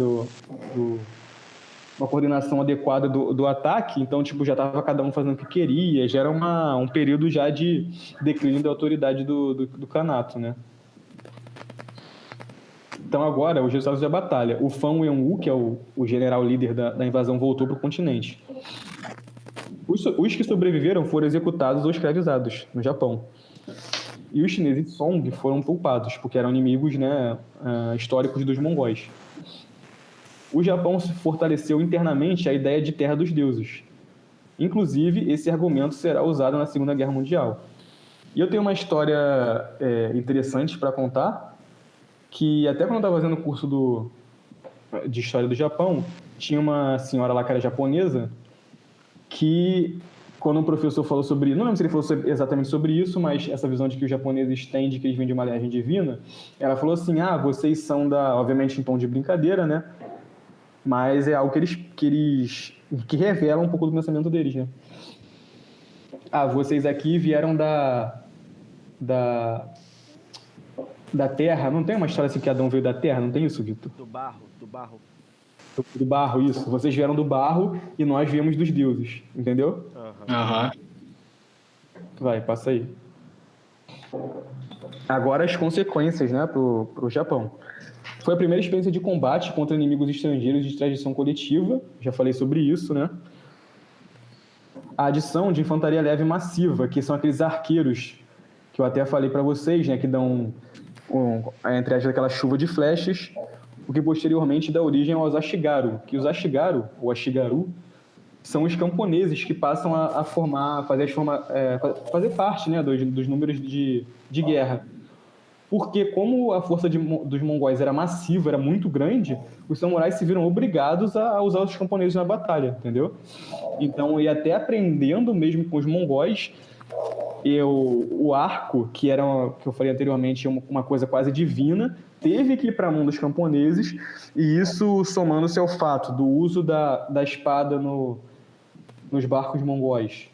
uma coordenação adequada do ataque, então tipo, já estava cada um fazendo o que queria, já era um período já de declínio da autoridade do Kanato, né? Então agora, os resultados da batalha. O Fan Wenwu, que é o general líder da invasão, voltou para o continente. Os que sobreviveram foram executados ou escravizados no Japão. E os chineses Song foram poupados, porque eram inimigos, né, históricos dos mongóis. O Japão se fortaleceu internamente a ideia de terra dos deuses. Inclusive, esse argumento será usado na Segunda Guerra Mundial. E eu tenho uma história interessante para contar, que até quando eu estava fazendo o curso de História do Japão, tinha uma senhora lá que era japonesa, que quando o professor falou sobre... Não lembro se ele falou exatamente sobre isso, mas essa visão de que os japoneses têm de que eles vêm de uma linhagem divina, ela falou assim, vocês são obviamente em tom de brincadeira, né? Mas é algo que revela um pouco do pensamento deles, né? Vocês aqui vieram da terra. Não tem uma história assim que Adão veio da terra? Não tem isso, Vitor? Do barro. Do barro, isso. Vocês vieram do barro e nós viemos dos deuses. Entendeu? Aham. Vai, passa aí. Agora as consequências, né, pro Japão. Foi a primeira experiência de combate contra inimigos estrangeiros de tradição coletiva. Já falei sobre isso, né? A adição de infantaria leve massiva, que são aqueles arqueiros que eu até falei para vocês, né, que dão entre aspas aquela chuva de flechas, o que posteriormente dá origem aos Ashigaru, que os Ashigaru, ou Ashigaru, são os camponeses que passam a fazer parte, né, dos números de guerra. Porque como a força dos mongóis era massiva, era muito grande, os samurais se viram obrigados a usar os camponeses na batalha, entendeu? Então, e até aprendendo mesmo com os mongóis, o arco, que eu falei anteriormente, uma coisa quase divina, teve que ir para a mão dos camponeses, e isso somando-se ao fato do uso da espada nos barcos mongóis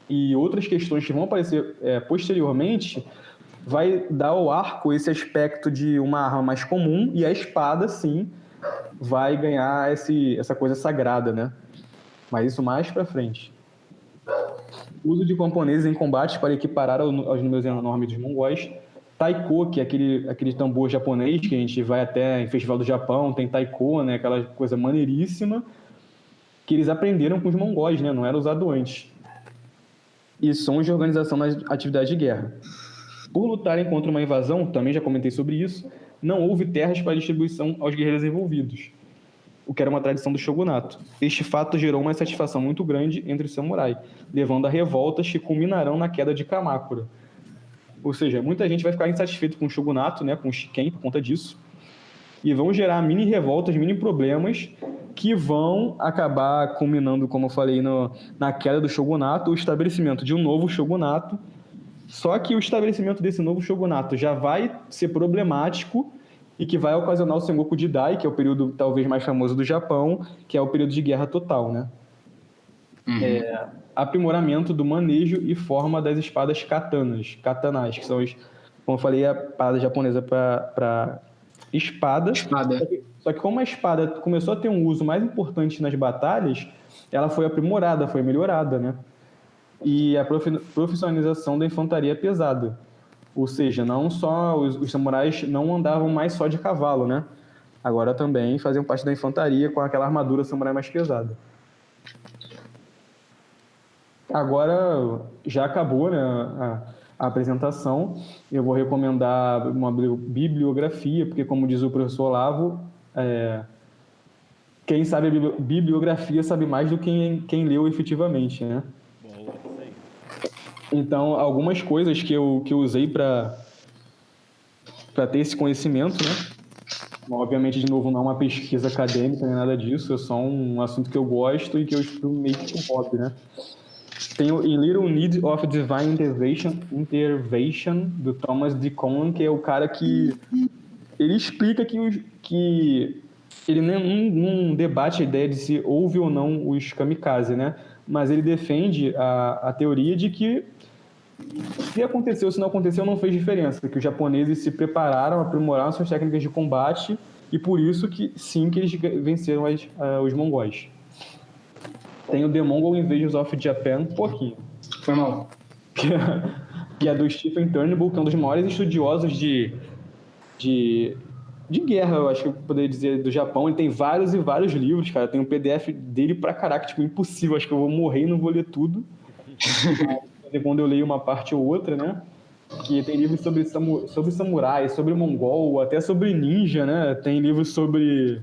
e outras questões que vão aparecer posteriormente, vai dar ao arco esse aspecto de uma arma mais comum, e a espada, sim, vai ganhar essa coisa sagrada, né? Mas isso mais para frente. O uso de camponeses em combates para equiparar aos números enormes dos mongóis. Taiko, que é aquele tambor japonês que a gente vai até em Festival do Japão, tem taiko, né? Aquela coisa maneiríssima que eles aprenderam com os mongóis, né? Não era usado antes. E sons de organização nas atividades de guerra. Por lutarem contra uma invasão, também já comentei sobre isso, não houve terras para distribuição aos guerreiros envolvidos, o que era uma tradição do shogunato. Este fato gerou uma insatisfação muito grande entre os samurais, levando a revoltas que culminarão na queda de Kamakura. Ou seja, muita gente vai ficar insatisfeito com o shogunato, né, com o Shiken, por conta disso, e vão gerar mini revoltas, mini problemas, que vão acabar culminando, como eu falei, na queda do shogunato, o estabelecimento de um novo shogunato. Só que o estabelecimento desse novo shogunato já vai ser problemático e que vai ocasionar o Sengoku Jidai, que é o período talvez mais famoso do Japão, que é o período de guerra total, né? aprimoramento do manejo e forma das espadas katanás, que são, como eu falei, a parada japonesa para espada. Só que como a espada começou a ter um uso mais importante nas batalhas, ela foi aprimorada, foi melhorada, né? E a profissionalização da infantaria pesada. Ou seja, não só os samurais não andavam mais só de cavalo, né? Agora também faziam parte da infantaria com aquela armadura samurai mais pesada. Agora já acabou, né, a apresentação. Eu vou recomendar uma bibliografia, porque, como diz o professor Olavo, quem sabe a bibliografia sabe mais do que quem leu efetivamente, né? Boa, isso aí. Então, algumas coisas que eu usei para ter esse conhecimento, né? Obviamente, de novo, não é uma pesquisa acadêmica nem nada disso, é só um assunto que eu gosto e que eu estudo meio que com hobby, né? Tem o A Little Need of Divine Intervention, do Thomas D. Conlon, que é o cara que ele explica que ele não debate a ideia de se houve ou não os kamikaze, né? Mas ele defende a teoria de que se aconteceu, se não aconteceu, não fez diferença, que os japoneses se prepararam, aprimoraram suas técnicas de combate e por isso que sim, que eles venceram os mongóis. Tem o The Mongol Invasions of Japan, pouquinho. Foi mal. Que é do Stephen Turnbull, que é um dos maiores estudiosos de guerra, eu acho que eu poderia dizer, do Japão. Ele tem vários e vários livros, cara. Tem um PDF dele pra caraca, tipo, impossível. Acho que eu vou morrer e não vou ler tudo. Quando eu leio uma parte ou outra, né? Que tem livros sobre samurai, sobre mongol, até sobre ninja, né? Tem livros sobre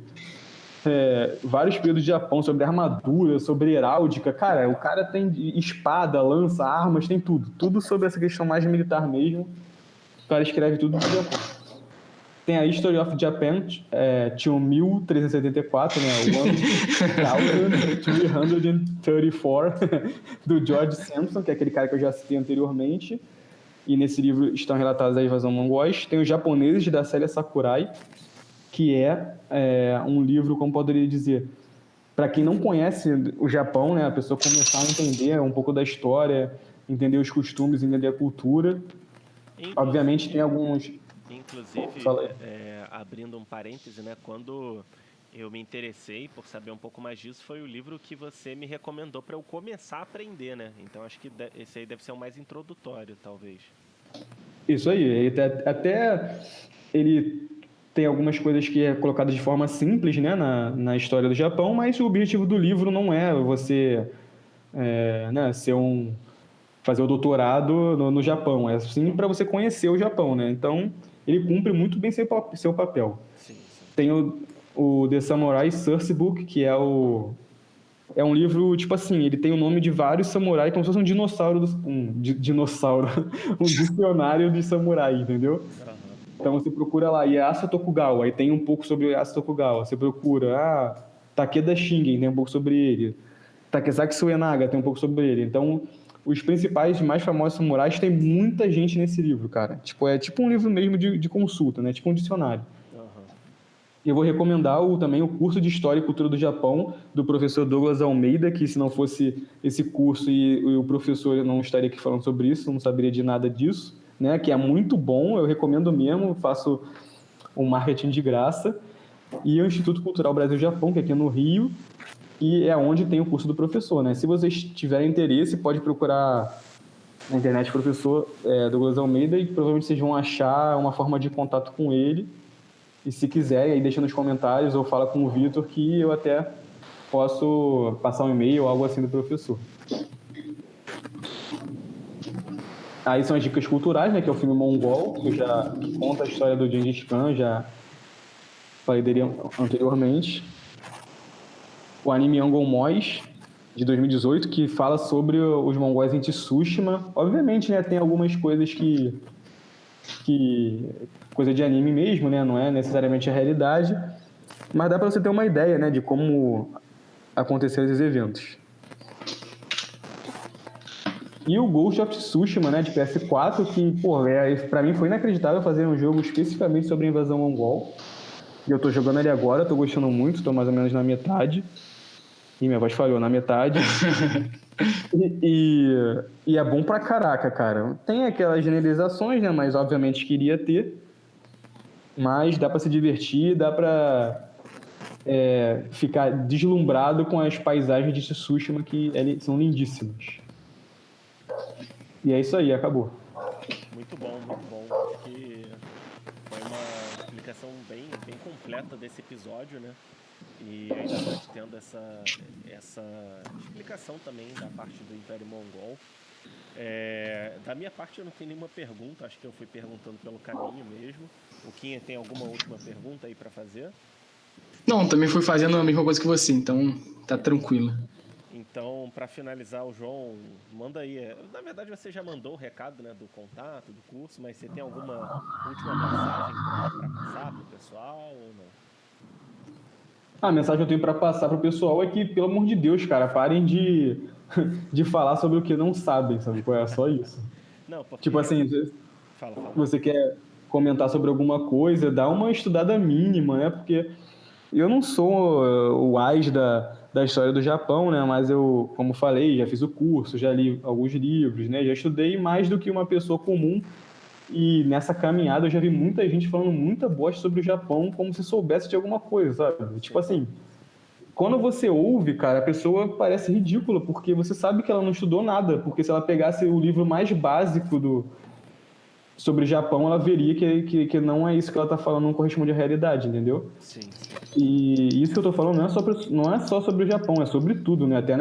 vários períodos de Japão, sobre armadura, sobre heráldica. Cara, o cara tem espada, lança, armas, tem tudo. Tudo sobre essa questão mais militar mesmo. O cara escreve tudo do Japão. Tem a History of Japan, 1374, né? 1334, do George Sampson, que é aquele cara que eu já citei anteriormente. E nesse livro estão relatadas a invasão mongóis. Tem os japoneses da série Sakurai, que é um livro, como poderia dizer, para quem não conhece o Japão, né? A pessoa começar a entender um pouco da história, entender os costumes, entender a cultura. Obviamente tem alguns... Inclusive, abrindo um parêntese, né, quando eu me interessei por saber um pouco mais disso, foi o livro que você me recomendou para eu começar a aprender, né? Então acho que esse aí deve ser o mais introdutório, talvez. Isso aí, até ele tem algumas coisas que é colocado de forma simples, né, na história do Japão, mas o objetivo do livro não é você né, fazer o doutorado no Japão, é sim para você conhecer o Japão, né? Então ele cumpre muito bem seu papel. Sim. Tem o The Samurai Source Book, que é um livro, tipo assim, ele tem o nome de vários samurais, como se fosse um dinossauro, um dicionário de samurai, entendeu? Uhum. Então você procura lá, Ieyasu Tokugawa, aí tem um pouco sobre Ieyasu Tokugawa. Você procura, Takeda Shingen, tem um pouco sobre ele. Takesaki Suenaga, tem um pouco sobre ele. Então, os principais, mais famosos samurais, tem muita gente nesse livro, cara. É tipo um livro mesmo de consulta, né? Tipo um dicionário. Uhum. Eu vou recomendar também o curso de História e Cultura do Japão, do professor Douglas Almeida, que se não fosse esse curso e o professor, eu não estaria aqui falando sobre isso, não saberia de nada disso, né? Que é muito bom, eu recomendo mesmo, faço um marketing de graça. E o Instituto Cultural Brasil-Japão, que é aqui no Rio, e é onde tem o curso do professor, né? Se vocês tiverem interesse, pode procurar na internet o professor Douglas Almeida e provavelmente vocês vão achar uma forma de contato com ele. E se quiserem, aí deixa nos comentários ou fala com o Vitor que eu até posso passar um e-mail ou algo assim do professor. Aí são as dicas culturais, né? Que é o filme Mongol, que conta a história do Gengis Khan, já falei dele anteriormente. O anime Angon Mois, de 2018, que fala sobre os mongóis em Tsushima. Obviamente, né, tem algumas coisas que coisa de anime mesmo, né, não é necessariamente a realidade, mas dá para você ter uma ideia, né, de como aconteceram esses eventos. E o Ghost of Tsushima, né, de PS4, que, para mim foi inacreditável fazer um jogo especificamente sobre a invasão mongol. E eu tô jogando ele agora, tô gostando muito, tô mais ou menos na metade. Ih, minha voz falhou na metade. E é bom pra caraca, cara. Tem aquelas generalizações, né? Mas obviamente queria ter. Mas dá pra se divertir, dá pra ficar deslumbrado com as paisagens de Tsushima, que são lindíssimas. E é isso aí, acabou. Muito bom, muito bom. Acho que foi uma explicação bem completa desse episódio, né? E ainda mais tendo essa explicação também da parte do Império Mongol. Da minha parte eu não tenho nenhuma pergunta, acho que eu fui perguntando pelo caminho mesmo. O Quinha tem alguma última pergunta aí pra fazer? Não, também fui fazendo a mesma coisa que você, então tá tranquilo. Então, para finalizar, o João, manda aí. Na verdade, você já mandou o recado, né, do contato, do curso, mas você tem alguma última mensagem para passar pro pessoal ou não? A mensagem que eu tenho pra passar pro pessoal é que, pelo amor de Deus, cara, parem de falar sobre o que não sabem, sabe? É só isso. Não, porque... Tipo assim, Fala. você quer comentar sobre alguma coisa, dá uma estudada mínima, né? Porque eu não sou o AIS da história do Japão, né? Mas eu, como falei, já fiz o curso, já li alguns livros, né? Já estudei mais do que uma pessoa comum. E nessa caminhada eu já vi muita gente falando muita bosta sobre o Japão como se soubesse de alguma coisa, sabe? Tipo assim, quando você ouve, cara, a pessoa parece ridícula, porque você sabe que ela não estudou nada. Porque se ela pegasse o livro mais básico sobre o Japão, ela veria que não é isso que ela tá falando, não corresponde à realidade, entendeu? Sim. E isso que eu tô falando não é só sobre o Japão, é sobre tudo, né? Até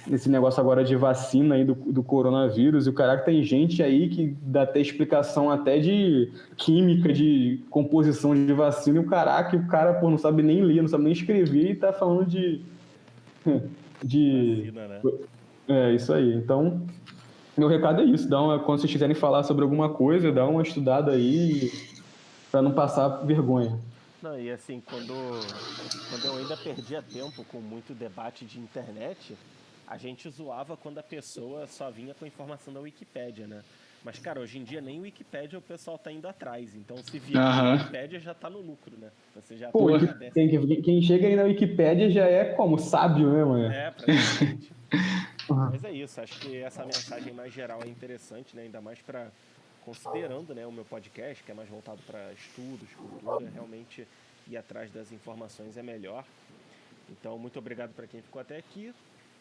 nesse negócio agora de vacina aí do coronavírus, e o caraca, tem gente aí que dá até explicação até de química, de composição de vacina, e o cara, pô, não sabe nem ler, não sabe nem escrever e tá falando de Vacina, né? isso aí. Então, meu recado é isso, quando vocês quiserem falar sobre alguma coisa, dá uma estudada aí para não passar vergonha. Não, e assim, quando eu ainda perdia tempo com muito debate de internet, a gente zoava quando a pessoa só vinha com a informação da Wikipédia, né? Mas, cara, hoje em dia nem Wikipédia o pessoal tá indo atrás. Então, se vier a Wikipédia, já tá no lucro, né? Você já Pô, agradece. quem chega aí na Wikipédia já é como? Sábio, né, mano? Praticamente. Mas é isso, acho que essa mensagem mais geral é interessante, né? Ainda mais para considerando, né, o meu podcast, que é mais voltado para estudos, cultura, realmente ir atrás das informações é melhor. Então, muito obrigado para quem ficou até aqui.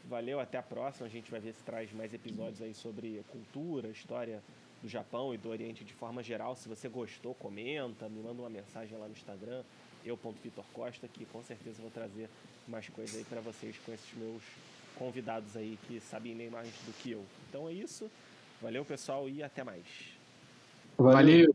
Valeu, até a próxima. A gente vai ver se traz mais episódios aí sobre cultura, história do Japão e do Oriente de forma geral. Se você gostou, comenta, me manda uma mensagem lá no Instagram, eu.vitorcosta, que com certeza vou trazer mais coisa aí para vocês com esses meus convidados aí que sabem nem mais do que eu. Então é isso. Valeu, pessoal, e até mais. Valeu.